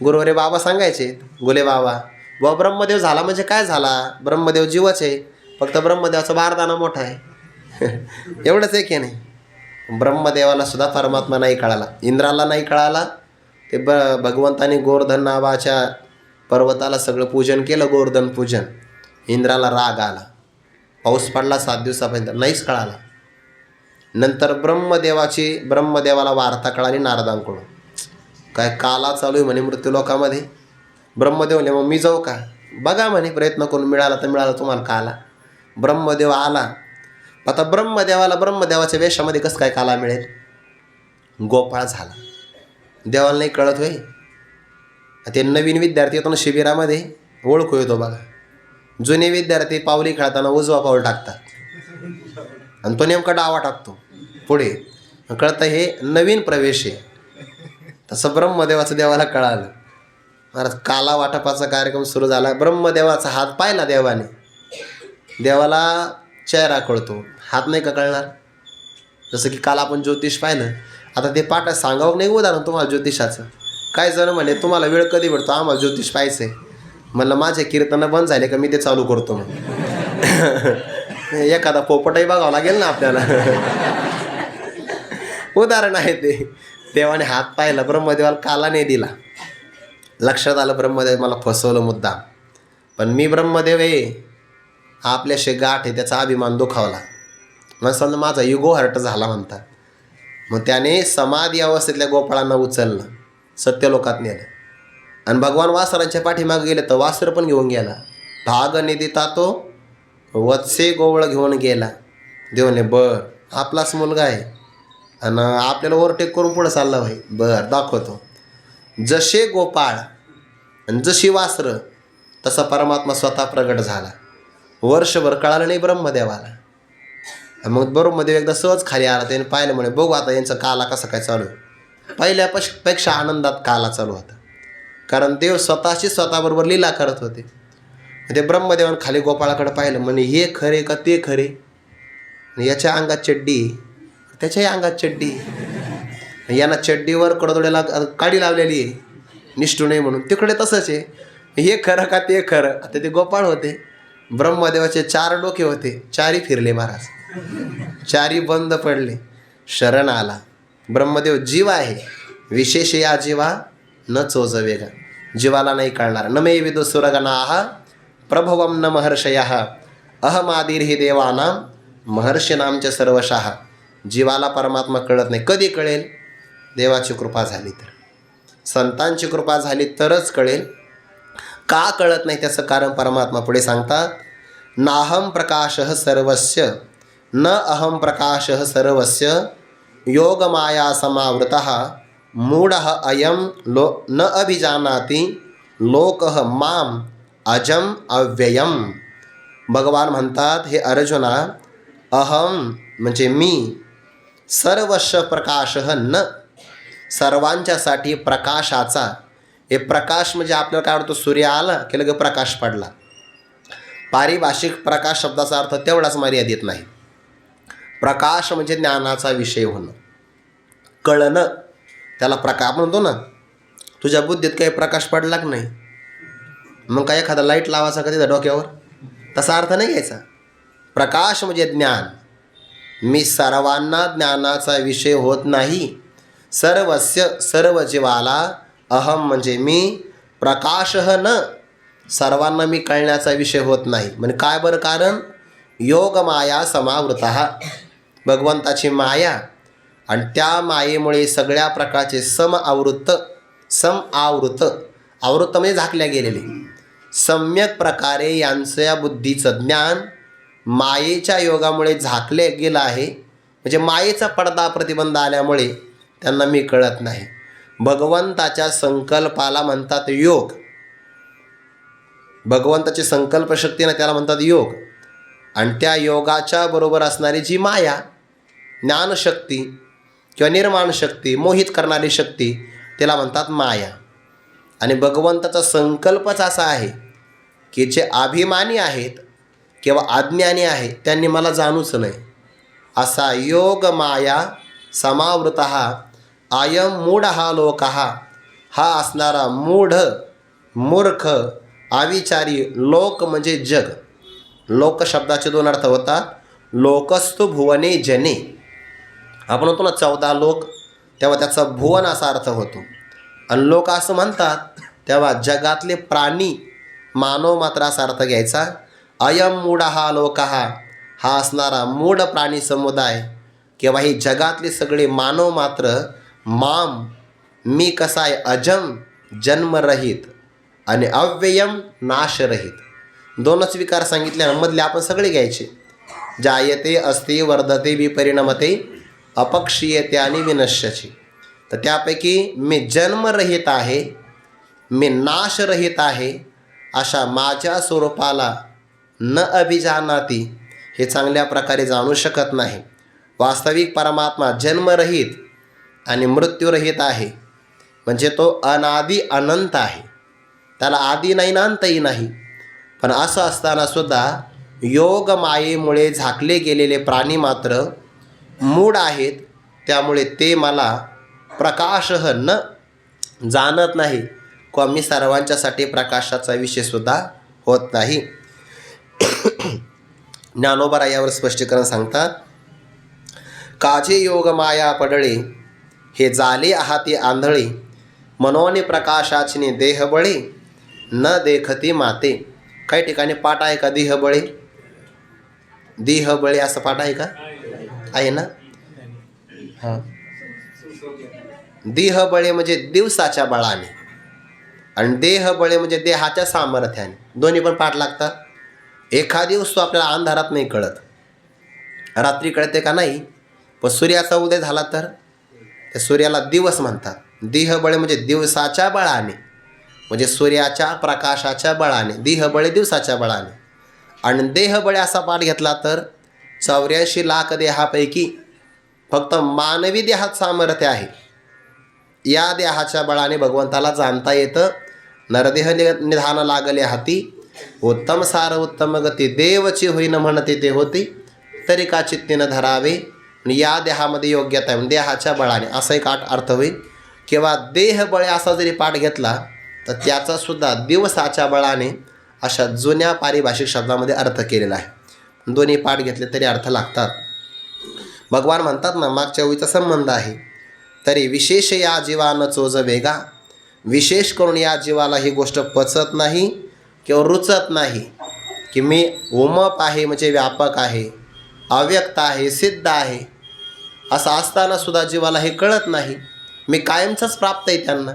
गुरुवरे बाबा सांगायचे, गुले बाबा, व ब्रह्मदेव झाला म्हणजे काय झाला. ब्रह्मदेव जीवच आहे, फक्त ब्रह्मदेवाचा बारदाना मोठा आहे. एवढंच आहे की नाही. ब्रह्मदेवाला सुद्धा परमात्मा नाही कळाला, इंद्राला नाही कळाला. ते भगवंताने गोवर्धन नावाच्या पर्वताला सगळं पूजन केलं, गोवर्धन पूजन. इंद्राला राग आला, पाऊस पडला 7 दिवसापर्यंत, नाहीच कळाला. नंतर ब्रह्मदेवाला वार्ता कळाली नारदांकडून, काय काला चालू आहे म्हणे मृत्यूलोकामध्ये. ब्रह्मदेव म्हणे, मग मी जाऊ का. बघा म्हणे, प्रयत्न करून मिळाला तर मिळाला तुम्हाला काला. ब्रह्मदेव आला. आता ब्रह्मदेवाच्या वेशामध्ये कसं काय काला मिळेल. गोपाळ झाला. देवाला नाही कळत होय. ते नवीन विद्यार्थी येतो ना शिबिरामध्ये, ओळखू येतो बघा. जुने विद्यार्थी पावली खेळताना उजवा पाऊल टाकतात आणि तो नेमका डावा टाकतो पुढे. कळतं हे नवीन प्रवेश आहे. तसं ब्रह्मदेवाचं देवाला कळालं. महाराज काला वाटपाचा कार्यक्रम सुरू झाला. ब्रह्मदेवाचा हात पाहिला देवाने. देवाला चेहरा कळतो, हात नाही का कळणार. जसं की काल आपण ज्योतिष पाहिलं. आता ते पाठ सांगावं नाही उदाहरण तुम्हाला ज्योतिषाचं. काय जण म्हणे, तुम्हाला वेळ कधी भेटतो, आम्हाला ज्योतिष पाहायचं आहे. म्हणलं माझे कीर्तनं बंद झाले का मी ते चालू करतो. मग एखादा पोपटही बघावं लागेल ना आपल्याला. उदाहरण आहे ते. देवाने हात पाहिला, ब्रह्मदेवाला काला नाही दिला. लक्षात आलं ब्रह्मदेव मला फसवलं मुद्दाम. पण मी ब्रह्मदेव आहे, आपल्याशी गाठ आहे, त्याचा अभिमान दुखावला. मग समजा माझा युगो हर्ट झाला म्हणतात. मग त्याने समाधी अवस्थेतल्या गोपाळांना उचललं, सत्यलोकात नेलं आणि भगवान वासरांच्या पाठीमागे गेले तर वासर पण घेऊन गेला. भाग निदिता तो वत्से गोवळ घेऊन गेला. देवने बर आपलाच मुलगा आहे आणि आपल्याला ओव्हरटेक करून पुढं चालला भाई. बर दाखवतो. जसे गोपाळ आणि जशी वासरं तसा परमात्मा स्वतः प्रगट झाला. वर्षभर कळालं नाही ब्रह्मदेवाला. मग ब्रह्मदेव एकदा सहज खाली आला. त्याने पाहिलं, म्हणे बघू आता यांचा काला कसा काय चालू आहे. पहिल्यापेक्षा आनंदात काला चालू होता, कारण देव स्वतःबरोबर लीला करत होते. ते ब्रह्मदेवानं खाली गोपाळाकडे पाहिलं, म्हणे हे खरे का ते खरे. याच्या अंगात चड्डी, त्याच्याही अंगात चड्डी. यांना चड्डीवर कडदोड्याला काडी लावलेली आहे, निष्ठू नाही म्हणून. तिकडे तसंच आहे, हे खरं का ते खरं. आता ते गोपाळ होते. ब्रह्मदेवाचे 4 डोके होते, 4ही फिरले महाराज, 4ही बंद पडले. शरण आला. ब्रह्मदेव जीव आहे, विशेष या जीवा न चोज वेगा. जीवाला नाही कळणार. न मे विदु सुरगणाः प्रभवम न महर्षयः अहमादिर्हि देवानां महर्षीनांच सर्वशः. जीवाला परमात्मा कळत नाही. कधी कळेल. देवाची कृपा झाली तर, संतांची कृपा झाली तरच कळेल. का कळत नाही त्याचं कारण परमात्मा पुढे सांगतात. नाहम प्रकाशः सर्वस्य न अहम प्रकाशः सर्वस्य योगमाया समावृतः मूढः अयं न अभिजानाति लोकः माम अजम अव्ययम. भगवान म्हणतात, हे अर्जुना, अहम म्हणजे मी, सर्वस्व प्रकाशः न, सर्वांच्यासाठी प्रकाशाचा. हे प्रकाश म्हणजे आपल्याला काय वाटतं, सूर्य आला की लगे प्रकाश पडला. पारिभाषिक प्रकाश शब्दाचा अर्थ तेवढाच मर्यादित नाही. प्रकाश म्हणजे ज्ञानाचा विषय होणं, कळणं, त्याला प्रकाश म्हणतो ना. तुझ्या बुद्धीत काही प्रकाश पडला की नाही, मग काय एखादा लाईट लावायचा का तिथं डोक्यावर, तसा अर्थ नाही घ्यायचा. प्रकाश म्हणजे ज्ञान. मी सर्वांना ज्ञानाचा विषय होत नाही. सर्वस्य, सर्व जीवाला, अहम म्हणजे मी, प्रकाशः न, सर्वांना मी कळण्याचा विषय होत नाही. म्हणजे काय बरं कारण, योगमाया समावृतः, भगवंताची माया आणि त्या मायेमुळे सगळ्या प्रकारचे समावृत, आवृत म्हणजे झाकल्या गेलेले, सम्यक प्रकारे यांचं या बुद्धीचं ज्ञान मायेच्या योगामुळे झाकले गेलं आहे. म्हणजे मायेचा पडदा प्रतिबंध आल्यामुळे त्यांना मी कळत नाही. भगवंताच्या संकल्पाला म्हणतात योग. भगवंताची संकल्पशक्ती ना, त्याला म्हणतात योग. आणि त्या योगाच्या बरोबर असणारी जी माया, ज्ञानशक्ती किंवा निर्माण शक्ती, मोहित करणारी शक्ती, त्याला म्हणतात माया. आणि भगवंताचा संकल्पच असा आहे की जे अभिमानी आहेत किंवा अज्ञानी आहेत त्यांनी मला जाणूच नाही. असा योग माया समावृतः अयम मूढः लोकः, हा असणारा मूढ, मूर्ख, अविचारी, लोक म्हणजे जग. लोक शब्दाचे दोन अर्थ होतात. लोकस्तु भुवने जने, आपण म्हणतो ना 14 लोक, तेव्हा त्याचा भुवन असा अर्थ होतो. आणि लोक असं म्हणतात तेव्हा जगातले प्राणी, मानव मात्र असा अर्थ घ्यायचा. अयम मूढः लोकः, हा असणारा मूढ प्राणी समुदाय किंवा ही जगातले सगळे मानव मात्र माम, मी कसा आहे, अजम जन्मरहित आणि अव्ययम नाशरहित. दोनच विकार सांगितल्यामधले आपण सगळे घ्यायचे. जायते अस्ति वर्धते विपरिणमते अपक्षीयते आणि विनश्यते. तर त्यापैकी मी जन्मरहित आहे, मी नाशरहित आहे, अशा माझ्या स्वरूपाला न अभिजानाती, हे चांगल्या प्रकारे जाणू शकत नाही. वास्तविक परमात्मा जन्मरहित आणि मृत्यूरहित आहे. म्हणजे तो अनादि अनंत आहे, त्याला आदी नाही ना अंतही नाही. पण असं असतानासुद्धा योग मायेमुळे झाकले गेलेले प्राणी मात्र मूढ आहेत. त्यामुळे ते मला प्रकाशः न, जाणत नाही किंवा मी सर्वांच्यासाठी प्रकाशाचा विषयसुद्धा होत नाही. ज्ञानोबा यावर स्पष्टीकरण सांगतात. काजे योग माया पडळे, हे झाले आहाती आंधळे, मनोनी प्रकाशाचिनी देहबळे, न देखती माते. काही ठिकाणी पाठ आहे का देहबळे, देहबळे असं पाठ आहे का, आहे ना. हां, देहबळे म्हणजे दिवसाच्या बळाने आणि देहबळे म्हणजे देहाच्या सामर्थ्याने. दोन्ही पण पाठ लागतात. एखादी वस्तू आपल्याला अंधारात नाही कळत, रात्री कळते का नाही, पण सूर्याचा उदय झाला तर त्या सूर्याला दिवस म्हणतात. देहबळे म्हणजे दिवसाच्या बळाने, म्हणजे सूर्याच्या प्रकाशाच्या बळाने, देहबळे दिवसाच्या बळाने. आणि देहबळे असा पाठ घेतला तर 84 लाख देहापैकी फक्त मानवी देहात सामर्थ्य आहे. या देहाच्या बळाने भगवंताला जाणता येतं. नरदेह निधान लागले हाती, उत्तम सार उत्तम गती, देवची होईन म्हणते ते होती, तरी का चित्तीनं धरावे. या देहामध्ये योग्यता आहे, देहाच्या बळाने असा एक अर्थ होईल. किंवा देहबळे असा जरी पाठ घेतला तर त्याचासुद्धा दिवसाच्या बळाने अशा जुन्या पारिभाषिक शब्दामध्ये अर्थ केलेला आहे. दोन्ही पाठ घेतले तरी अर्थ लागतात. भगवान म्हणतात ना, मागच्या ओळीचा संबंध आहे. तरी विशेष या जीवानं चोज वेगा, विशेष करून या जीवाला ही गोष्ट पचत नाही किंवा रुचत नाही की मी उमप आहे म्हणजे व्यापक आहे, अव्यक्त आहे, सिद्ध आहे. असं असतानासुद्धा जीवाला हे कळत नाही. मी कायमचाच प्राप्त आहे त्यांना.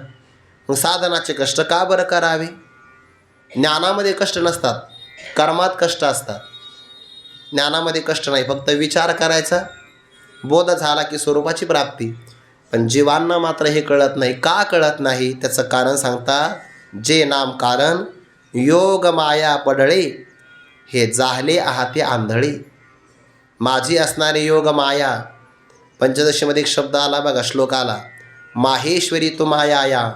मग साधनाचे कष्ट का बरं करावे. ज्ञानामध्ये कष्ट नसतात, कर्मात कष्ट असतात. ज्ञानामध्ये कष्ट नाही, फक्त विचार करायचा, बोध झाला की स्वरूपाची प्राप्ती. पण जीवांना मात्र हे कळत नाही. का कळत नाही त्याचं कारण सांगता, जे नाम कारण योग माया पडळे, हे जाहले आहाते आंधळे. माझी असणारी योग माया, पंचदशीमध्ये एक शब्द आला बघा, श्लोक आला, माहेश्वरी तु मायाया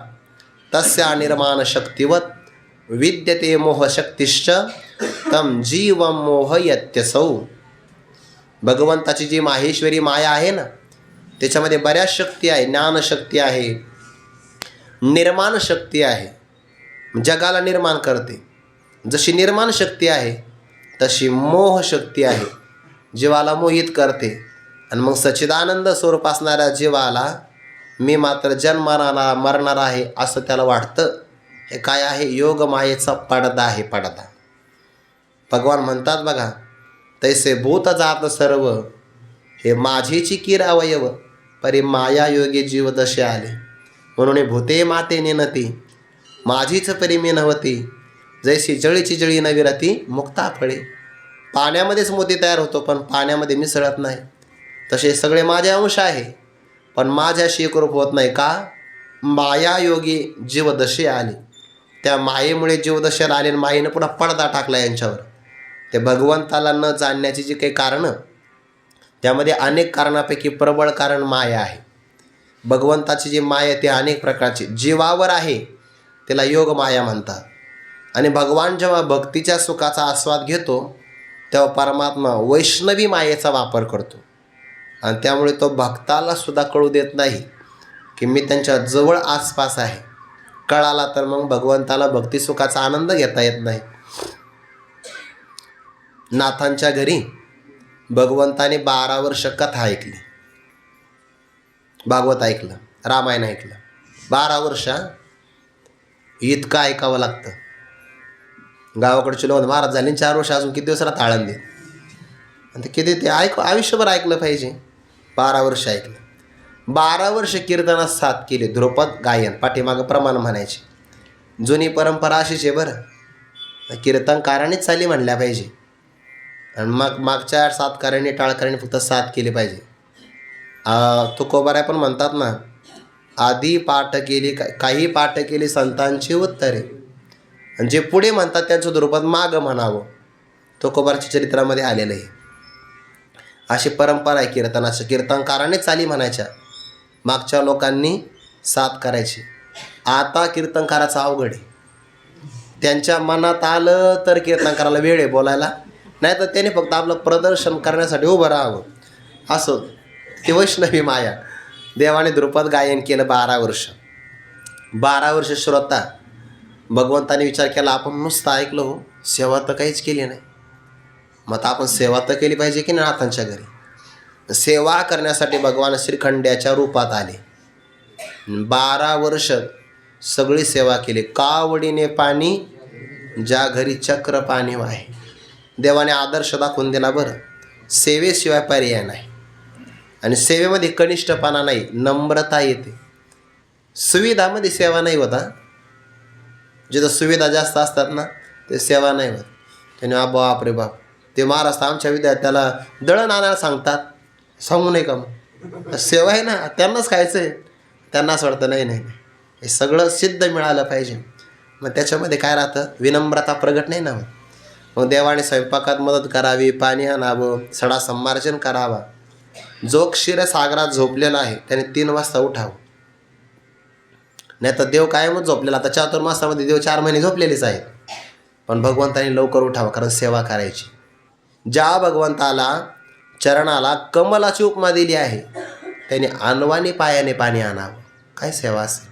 तस्या निर्माण शक्तिवत विद्यते मोहशक्तिश्च तम जीवम मोहयत्यसौ. भगवंताची जी माहेश्वरी माया आहे ना, त्याच्यामध्ये बऱ्याच शक्ती आहे. ज्ञानशक्ती आहे, निर्माण शक्ती आहे, जगाला निर्माण करते. जशी निर्माण शक्ती आहे तशी मोह शक्ती आहे, जीवाला मोहित करते. आणि मग सच्चिदानंद स्वरूप असणाऱ्या जीवाला मी मात्र जन्मणारा मरणार आहे असं त्याला वाटतं. हे काय आहे? योग मायेचा पडदा आहे, पडदा. भगवान म्हणतात बघा, तैसे भूत जात सर्व, हे माझेची कीर अवयव, परी माया योगे जीव दशे आले. म्हणून भूते माते नेनती, माझीच परी मी नव्हती, जैसी जळीची जळी नवी रती मुक्ता फळे. पाण्यामध्येच मोती तयार होतो पण पाण्यामध्ये मिसळत नाही. तसे सगळे माझे अंश आहे पण माझ्याशी एकरूप होत नाही. का? माया योगी जीवदशे आले. त्या मायेमुळे जीवदशेला आले आणि मायेनं पुन्हा पडदा टाकला यांच्यावर. ते भगवंताला न जाणण्याची जी काही कारणं, त्यामध्ये अनेक कारणापैकी प्रबळ कारण माया आहे. भगवंताची जी माया ती अनेक प्रकारची जीवावर आहे, त्याला योग माया म्हणतात. आणि भगवान जेव्हा भक्तीच्या सुखाचा आस्वाद घेतो तेव्हा परमात्मा वैष्णवी मायेचा वापर करतो. आणि त्यामुळे तो भक्ताला सुद्धा कळू देत नाही की मी त्यांच्या जवळ आसपास आहे. कळाला तर मग भगवंताला भक्तिसुखाचा आनंद घेता येत नाही. नाथांच्या घरी भगवंताने 12 वर्ष कथा ऐकली, भागवत ऐकलं, रामायण ऐकलं. 12 वर्ष इतकं ऐकावं लागतं. गावाकडचे लोक महाराज झाले 4 वर्ष, अजून किती दिवस राहत आळंदी. आणि ते किती ते आयुष्यभर ऐकलं पाहिजे. 12 वर्ष ऐकलं. 12 वर्ष कीर्तनात साथ केली, ध्रुपद गायन, पाठीमागं प्रमाण म्हणायचे. जुनी परंपरा अशीच आहे बरं, कीर्तनकारानेच चाली म्हणल्या पाहिजे. आणि मग मागच्या सातकारांनी टाळकऱ्यांनी फक्त साथ केली पाहिजे. तुकोबाराय पण म्हणतात ना, आधी पाठ केली, काही पाठ केली संतांची उत्तरे, आणि जे पुढे म्हणतात त्यांचं ध्रुपद मागं म्हणावं. तुकोबाराच्या चरित्रामध्ये आलेलं आहे. अशी परंपरा आहे कीर्तनाची. कीर्तनकारानेच चाली म्हणायच्या, मागच्या लोकांनी साथ करायची. आता कीर्तनकाराचा अवघड आहे. त्यांच्या मनात आलं तर कीर्तनकाराला वेळ आहे बोलायला, नाही तर त्याने फक्त आपलं प्रदर्शन करण्यासाठी उभं राहावं. असं ती वैष्णवी माया. देवाने ध्रुपद गायन केलं 12 वर्ष. 12 वर्ष श्रोता. भगवंताने विचार केला, आपण नुसतं ऐकलं हो, सेवा तर काहीच केली नाही. मग आता आपण सेवा तर केली पाहिजे की नाही नाथांच्या घरी. सेवा करण्यासाठी भगवान श्रीखंड्याच्या रूपात आले. 12 वर्ष सगळी सेवा केली. कावडीने पाणी ज्या घरी चक्र पाणी वाहे. देवाने आदर्श दाखवून दिला बरं. सेवेशिवाय पर्याय नाही. आणि सेवेमध्ये कनिष्ठपणा नाही, नम्रता येते. सुविधामध्ये सेवा नाही होता. जिथं सुविधा जास्त असतात ना ते सेवा नाही होत. त्याने बापरे बाप, ते महाराष्ट्र आमच्या विद्यार्थ्याला दळण आणायला सांगतात, सांगू नये का मग? सेवा आहे ना, त्यांनाच खायचं आहे. त्यांनाच वाटतं नाही नाही, हे सगळं सिद्ध मिळालं पाहिजे. मग त्याच्यामध्ये काय राहतं? विनम्रता प्रगट नाही ना. मग देवाने स्वयंपाकात मदत करावी, पाणी आणावं, सडा संमार्जन करावा. जो क्षीरसागरात झोपलेला आहे त्याने 3 वाजता उठावं. नाही तर देव कायमच झोपलेला. आता चातुर्मासामध्ये देव 4 महिने झोपलेलेच आहेत. पण भगवंताने लवकर उठावं, कारण सेवा करायची. ज्या भगवंताला चरणाला कमलाची उपमा दिली आहे त्याने अनवानी पायाने पाणी आणावं. काय सेवा असेल.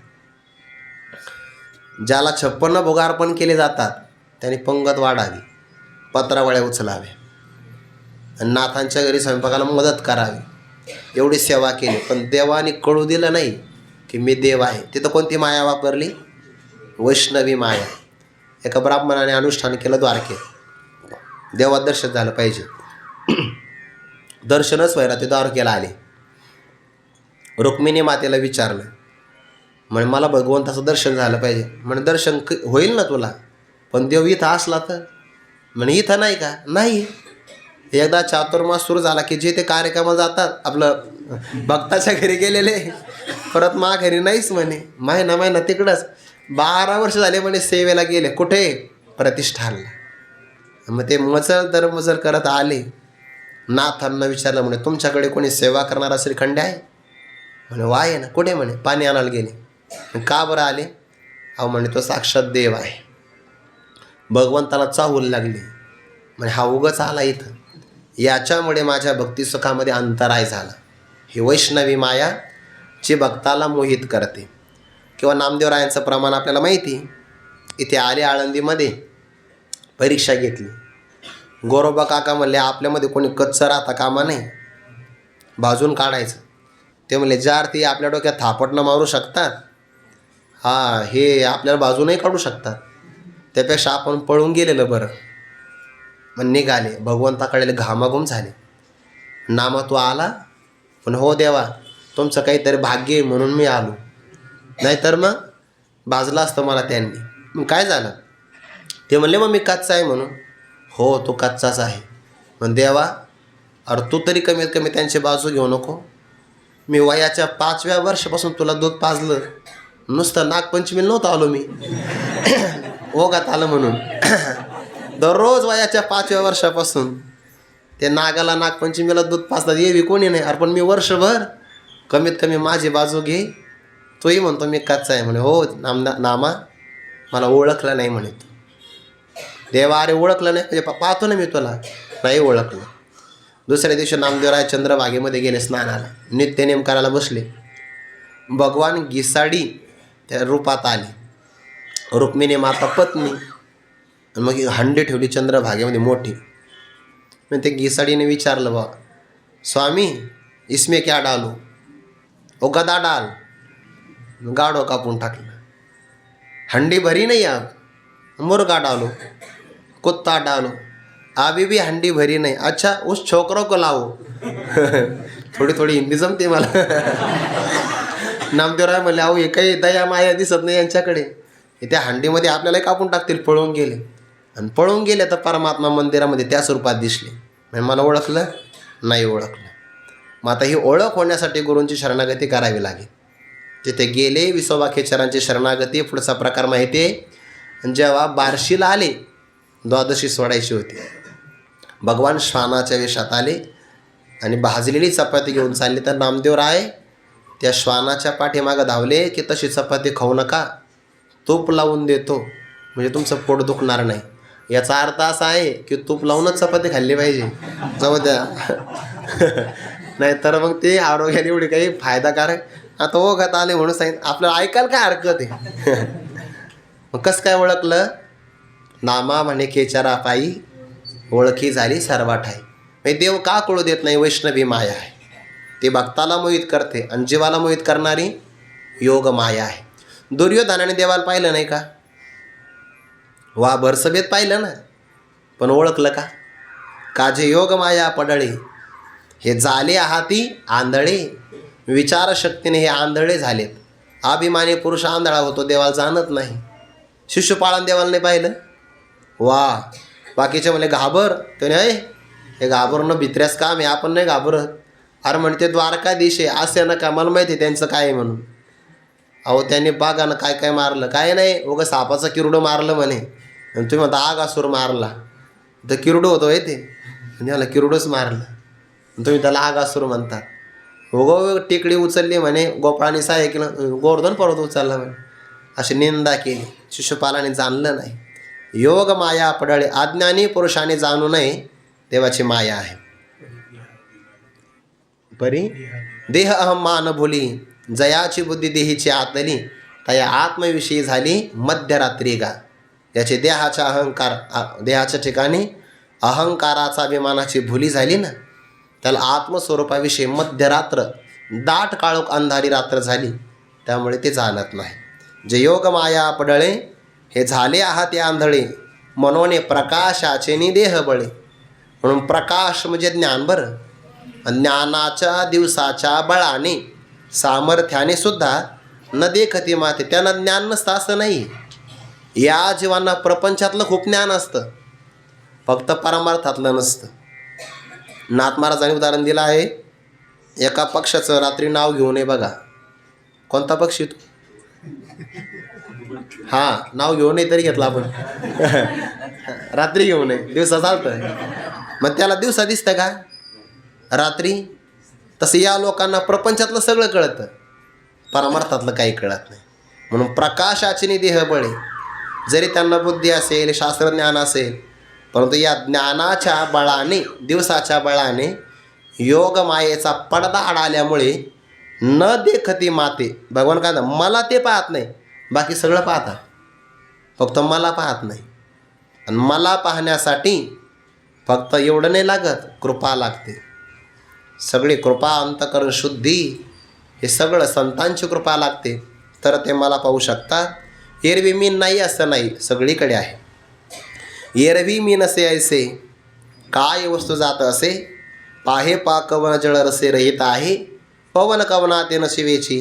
ज्याला 56 भोगार्पण केले जातात त्याने पंगत वाढावी, पत्रावळ्या उचलाव्या, आणि नाथांच्या घरी स्वयंपाकाला मदत करावी. एवढी सेवा केली. पण देवाने कळू दिलं नाही की मी देव आहे. तिथं कोणती माया वापरली? वैष्णवी माया. एका ब्राह्मणाने अनुष्ठान केलं द्वारकेत. देवात दर्शन झालं पाहिजे. दर्शनच व्हायला ते द्वारकेला आले. रुक्मिणी मातेला विचारलं, म्हणे मला भगवंताचं दर्शन झालं पाहिजे. म्हणे दर्शन होईल ना तुला, पण देव इथं असला तर? म्हणे इथं नाही का? नाही. एकदा चातुर्मास सुरू झाला की जे ते कार्यक्रमाला जातात, आपलं भक्ताच्या घरी गेलेले, परत मा घरी नाहीच म्हणे. महिना तिकडंच 12 वर्ष झाले म्हणे सेवेला गेले. कुठे? प्रतिष्ठानला. मग ते मजल दर मजल करत आले. नाथांना विचारलं म्हणे, तुमच्याकडे कोणी सेवा करणारा श्रीखंड आहे? म्हणे वा आहे ना. कुठे? म्हणे पाणी आणायला गेले. का बरं आले? अहो म्हणे तो साक्षात देव आहे. भगवंताला चाहूल लागली. म्हणे हा उगाच आला इथं, याच्यामुळे माझ्या भक्तिसुखामध्ये अंतराय झाला. ही वैष्णवी माया जी भक्ताला मोहित करते. किंवा नामदेवरायांचं प्रमाण आपल्याला माहिती. इथे आले आळंदीमध्ये, परीक्षा घेतली. गोरोबा काका म्हणले आपल्यामध्ये कोणी कच्चं राहता कामा नाही, भाजून काढायचं. ते म्हणले ज्या अर्थी आपल्या डोक्यात थापटणं मारू शकतात, हे आपल्याला बाजूनही काढू शकतात, त्यापेक्षा आपण पळून गेलेलं बरं. मग निघाले. भगवंताकडे घामाघूम झाले. नामा तू आला? पण हो देवा, तुमचं काहीतरी भाग्य आहे म्हणून मी आलो, नाहीतर मग भाजलं असतं मला त्यांनी. मग काय झालं? ते म्हणले मग मी कच्चा आहे म्हणून. हो तो कच्चाच आहे. पण देवा, अरे तू तरी कमीत कमी त्यांची बाजू घेऊ नको. मी वयाच्या 5व्या वर्षापासून तुला दूध पाजलं, नुसतं नागपंचमीला नव्हतं आलो मी, ओघात आलं म्हणून. दररोज वयाच्या 5व्या वर्षापासून ते नागाला नागपंचमीला दूध पाजतात, येवी कोणी नाही. अरे पण मी वर्षभर कमीत कमी माझी बाजू घे. तोही म्हणतो मी कच्चा आहे. म्हणे हो नामा, मला ओळखलं नाही म्हणे तू. देवा अरे ओळखलं नाही म्हणजे पाहतो ना मी तुला. नाही ओळखलं. दुसऱ्या दिवशी नामदेवराय चंद्रभागेमध्ये गेले स्नानाला, नित्यनेम करायला बसले. भगवान घिसाडी त्या रूपात आले, रुक्मिणी माता पत्नी. मग हंडी ठेवली चंद्रभागेमध्ये मोठी. मग ते घिसाडीने विचारलं, बा स्वामी इसमें क्या डालू? ओ गदा डाल. गाडो कापून टाकलं. हंडी भरी नहीं आप? मुर्गा डालो. कुत्ता डालो. अभी भी हंडी भरी नहीं. अच्छा उस छोकरों को लाओ. थोडी थोडी हिंदी जमते मला. नामदेवराय म्हणले अहो हे काही दया माया दिसत नाही यांच्याकडे, त्या हंडीमध्ये आपल्याला कापून टाकतील. पळून गेले. आणि पळून गेले तर परमात्मा मंदिरामध्ये त्याच रूपात दिसले. म्हणजे मला ओळखलं नाही? ओळखलं. मग आता ही ओळख होण्यासाठी गुरूंची शरणागती करावी लागेल. तिथे गेले, विसोबा खेचरांची शरणागती. पुढचा प्रकार माहिती आहे. जेव्हा बार्शीला आले, द्वादशी सोडायची होती, भगवान श्वानाच्या वेशात आले आणि भाजलेली चपाती घेऊन चालली. तर नामदेवराय त्या श्वानाच्या पाठीमागं धावले की तशी चपाती खाऊ नका, तूप लावून देतो म्हणजे तुमचं पोट दुखणार नाही. याचा अर्थ असा आहे की तूप लावूनच चपाती खाल्ली पाहिजे. जाऊ द्या. नाहीतर मग ते आरोग्याला एवढी काही फायदाकारक. आता ओघात आले म्हणून सांगितलं, आपल्याला ऐकायला काय हरकत आहे? मग कसं काय ओळखलं? नामा म्हणे खेचारा पायी ओळखी झाली सर्वाठाई. म्हणजे देव का कळू देत नाही? वैष्णवी माया आहे. ती भक्ताला मोहित करते आणि जीवाला मोहित करणारी योग माया आहे. दुर्योधनाने देवाला पाहिलं नाही का? वा भरसभेत पाहिलं ना, पण ओळखलं का? काजे योग माया पडळे, हे झाले आहाती आंधळे. विचारशक्तीने हे आंधळे झालेत. अभिमानी पुरुष आंधळा होतो, देवाला जाणत नाही. शिशुपाळाने देवाला नाही पाहिलं. वा बाकीचे म्हणले घाबर, ते नाही हे घाबरणं भित्र्यास काम आहे, आपण नाही घाबरत. अरे म्हणते द्वारकाधीश आहे, असे ना का मला माहिती आहे त्यांचं काय आहे म्हणून. अहो त्यांनी बागा ना काय काय मारलं, काय नाही उगं सापाचं किरडं मारलं म्हणे. आणि तुम्ही म्हणता आगासूर मारला, तर किरडं होतं आहे ते, आणि याला किरडंच मारलं, तुम्ही त्याला आगासूर म्हणतात. उगं टेकडी उचलली म्हणे गोपाळाने केलं, गोवर्धन पर्वत उचलला म्हणे, अशी निंदा केली. शिशुपालाने जाणलं नाही. योग माया पडळे, अज्ञानी पुरुषाने जाणू नये देवाची माया आहे. परी देह अहम मान भुली, जयाची बुद्धी देहीची आतली, तया आत्मविषयी झाली मध्यरात्री गा. याचे देहाच्या ठिकाणी अहंकाराचा अभिमानाची भुली झाली ना, त्याला आत्मस्वरूपाविषयी मध्यरात्र दाट काळोख अंधारी रात्र झाली, त्यामुळे ते जाणत नाही. जे योग माया पडळे, हे झाले आहात या आंधळे, मनोने प्रकाशाचे नि देह बळे. म्हणून प्रकाश म्हणजे ज्ञान. बरं, ज्ञानाच्या दिवसाच्या बळाने सामर्थ्याने सुद्धा न देखती माते. त्यांना ज्ञान नसतं असं नाही. या जीवांना प्रपंचातलं खूप ज्ञान असतं, फक्त परमार्थातलं नसतं. नाथ महाराजांनी उदाहरण दिलं आहे. एका पक्षाचं रात्री नाव घेऊ नये बघा. कोणता पक्षी तू? हां, नाव घेऊ नये तरी घेतलं आपण. रात्री घेऊ नये, दिवसा चालतं. मग त्याला दिवसा दिसतं का? रात्री. तसं या लोकांना प्रपंचातलं सगळं कळतं, परमार्थातलं काही कळत नाही. म्हणून प्रकाशाची देह बळे. जरी त्यांना बुद्धी असेल, शास्त्रज्ञान असेल, परंतु या ज्ञानाच्या बळाने, दिवसाच्या बळाने योग मायेचा पडदा आल्यामुळे न देखती माते. भगवान काय म्हणतात, मला ते पाहत नाही, बाकी सगळं पाहतात, फक्त मला पाहत नाही. आणि मला पाहण्यासाठी फक्त एवढं नाही लागत, कृपा लागते. सगळी कृपा, अंतःकरण शुद्धी, हे सगळं संतांची कृपा लागते, तर ते मला पाहू शकतात. एरवी मी नाही असं नाही, सगळीकडे आहे. एरवी मी नसे ऐसे, काय वस्तू जात असे. पाहे पा कवन जळ रसे रहित आहे. पवन कवना ते नशिवेची,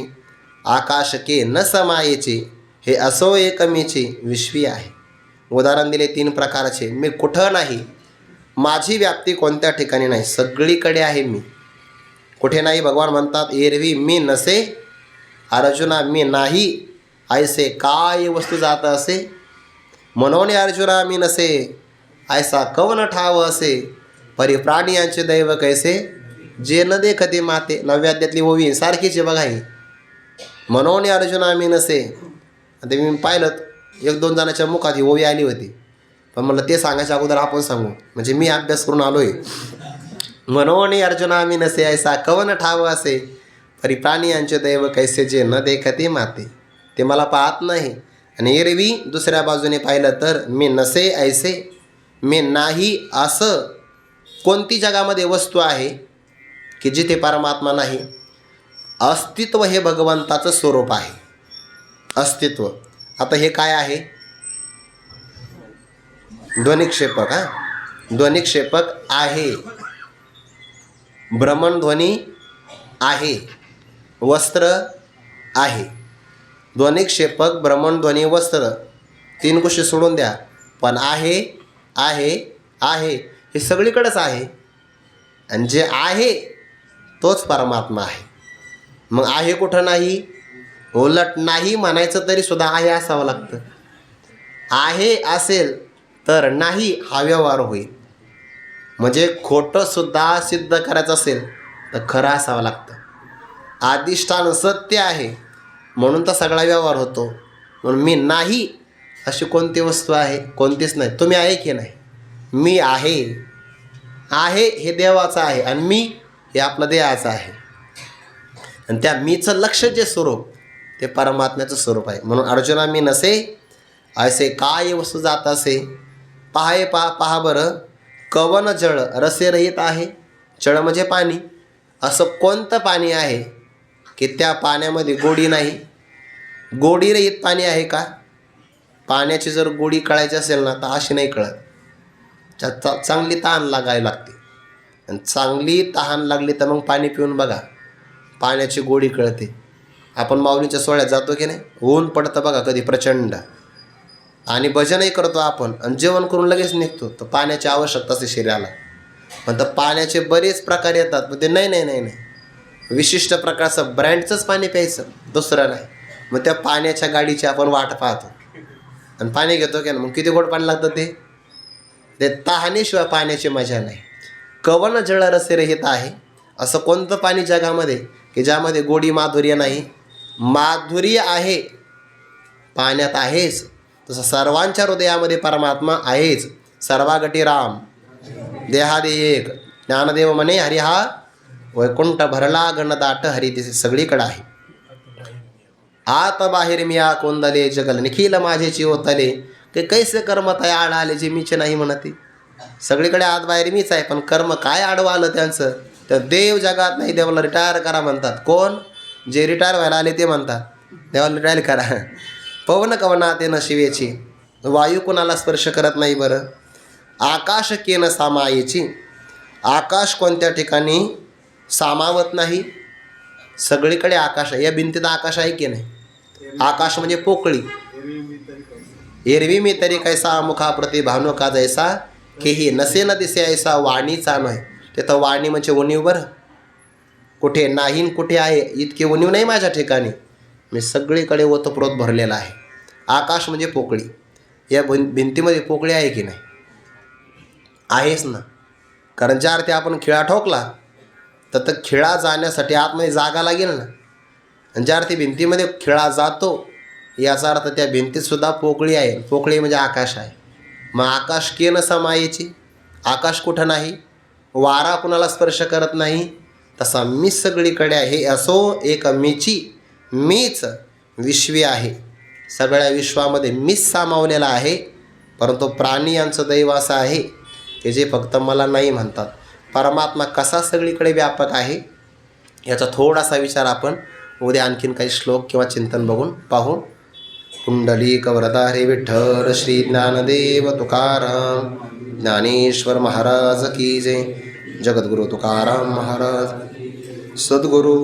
आकाश के न समायेचे. हे असो एकमीची विश्वी आहे. उदाहरण दिले 3 प्रकारचे. मी कुठं नाही, माझी व्याप्ती कोणत्या ठिकाणी नाही, सगळीकडे आहे मी. कुठे नाही. भगवान म्हणतात, एरवी मी नसे, अर्जुना मी नाही ऐसे, काय वस्तू जात असे. म्हणून अर्जुना मी नसे, ऐसा कवन ठाव असे. परिप्राणियांचे दैव कैसे, जे न देखते माते. 9व्या अध्यायातली ओवी सारखीच बघा ही. म्हणून अर्जुना मी नसे. आता मी पाहिलं 1-2 जणांच्या मुखात ही ओवी आली होती, पण म्हणलं ते सांगायच्या अगोदर आपण सांगू, म्हणजे मी अभ्यास करून आलो आहे. म्हणून अर्जुना मी नसे, ऐसा कवन ठाव असे. परिप्राणियांचे दैव कैसे, जे न देखते माते. ते मला पाहत नाही. आणि एरवी दुसऱ्या बाजूने पाहिलं तर मी नसे ऐसे, मी नाही असं. कोणती जगामध्ये वस्तू आहे की जिथे परमात्मा नाही? अस्तित्व हे भगवंताचं स्वरूप आहे, अस्तित्व. आता हे काय आहे? ध्वनिक्षेपक. ध्वनिक्षेपक आहे, भ्रमणध्वनी आहे, वस्त्र आहे. ध्वनिक्षेपक, भ्रमणध्वनी, वस्त्र, 3 गोष्टी सोडून द्या, पण आहे आहे आहे हे सगळीकडेच आहे. आणि जे आहे तोच परमात्मा आहे. मग आहे कुठं नाही? उलट नाही म्हणायचं तरी सुद्धा आहे असावं लागतं. आहे असेल तर नाही हा व्यवहार होईल. म्हणजे खोटंसुद्धा सिद्ध करायचं असेल तर खरं असावं लागतं. अधिष्ठान सत्य आहे म्हणून तर सगळा व्यवहार होतो. म्हणून मी नाही अशी कोणती वस्तू आहे? कोणतीच नाही. तुम्ही आहे की नाही? मी आहे. आहे हे देवाचं आहे आणि मी हे आपलं देहाचं आहे. आणि त्या मीचं लक्ष जे स्वरूप ते परमात्म्याचं स्वरूप आहे. म्हणून अर्जुना मी नसे ऐसे, काय वस्तू जात असे. पहाय पहा बरं, कवन जळ रसे रहित आहे. जळ म्हणजे पाणी. असं कोणतं पाणी आहे की त्या पाण्यामध्ये गोडी नाही? गोडी रहित पाणी आहे का? पाण्याची जर गोडी कळायची असेल ना तर अशी नाही कळत. चांगली तहान लागायला लागते. आणि चांगली तहान लागली तर मग पाणी पिऊन बघा, पाण्याची गोडी कळते. आपण माऊलीच्या सोहळ्यात जातो की नाही, ऊन पडतं बघा कधी प्रचंड, आणि भजनही करतो आपण आणि जेवण करून लगेच निघतो, तर पाण्याची आवश्यकता असते शरीराला. पण तर पाण्याचे बरेच प्रकार येतात, पण ते नाही नाही नाही नाही विशिष्ट प्रकारचं ब्रँडचंच पाणी प्यायचं, दुसरं नाही. मग त्या पाण्याच्या गाडीची आपण वाट पाहतो आणि पाणी घेतो की ना, मग किती गोड पाणी लागतं ते तहानेशिवाय पाण्याची मजा नाही. कवन जळ रसे रहित आहे. असं कोणतं पाणी जगामध्ये की ज्यामध्ये गोडी माधुर्य नाही? माधुर्य आहे, पाण्यात आहेच. तसं सर्वांच्या हृदयामध्ये परमात्मा आहेच. सर्वागटी राम देहादे एक. ज्ञानदेव म्हणे, हरी हा वैकुंठ भरला गणदाट, हरी दिसे सगळीकडे आहे. आत बाहेर मी आ कोंदले, जगल निखिल माझेची ओतले. ते कैसे कर्म तया आड आले, जे मीचे नाही म्हणते. सगळीकडे आत बाहेर मीच आहे, पण कर्म काय आडवं आलं त्यांचं? तर देव जगात नाही, देवाला रिटायर करा म्हणतात. कोण? जे रिटायर व्हायला आले ते म्हणतात देवाला रिटायर करा. पवन कवना ते नशिवेची. वायू कोणाला स्पर्श करत नाही बरं. आकाश केन सामायेची. आकाश कोणत्या ठिकाणी सामावत नाही? सगळीकडे आकाश आहे. या भिंतीत आकाश आहे की नाही? आकाश म्हणजे पोकळी. एरवी मी तरी कैसा मुखा प्रति भावनो का जैसा, की ही नसे न दिसे ऐसा वाणीचा नाही. तिथं वाणी म्हणजे उणीव बरं. कुठे नाही न कुठे आहे इतके उणीव नाही माझ्या ठिकाणी. मी सगळीकडे ओतप्रोत भरलेला आहे. आकाश म्हणजे पोकळी. या भिंतीमध्ये पोकळी आहे की नाही? आहेच ना. कारण ज्या अर्थी आपण खिळा ठोकला तर खिळा जाण्यासाठी आतमध्ये जागा लागेल ना. आणि ज्या अर्थी भिंतीमध्ये खिळा जातो याचा अर्थ त्या भिंतीतसुद्धा पोकळी आहे. पोकळी म्हणजे आकाश आहे. मग आकाश केन समायेची. आकाश कुठं नाही, वारा कुणाला स्पर्श करत नाही, तसा मी सगळीकडे आहे. असो एक मीच विश्वी आहे. सगळ्या विश्वामध्ये मीच सामावलेला आहे. परंतु प्राणी यांचं दैव असं आहे की जे फक्त मला नाही म्हणतात. परमात्मा कसा सगळीकडे व्यापक आहे याचा थोडासा विचार आपण उद्या आणखीन काही श्लोक किंवा चिंतन बघून पाहू. कुंडलिक वरदारे विठ्ठल श्री ज्ञानदेव तुकाराम ज्ञानेश्वर महाराज की जय. जगद्गुरु तुकाराम महाराज. सद्गुरु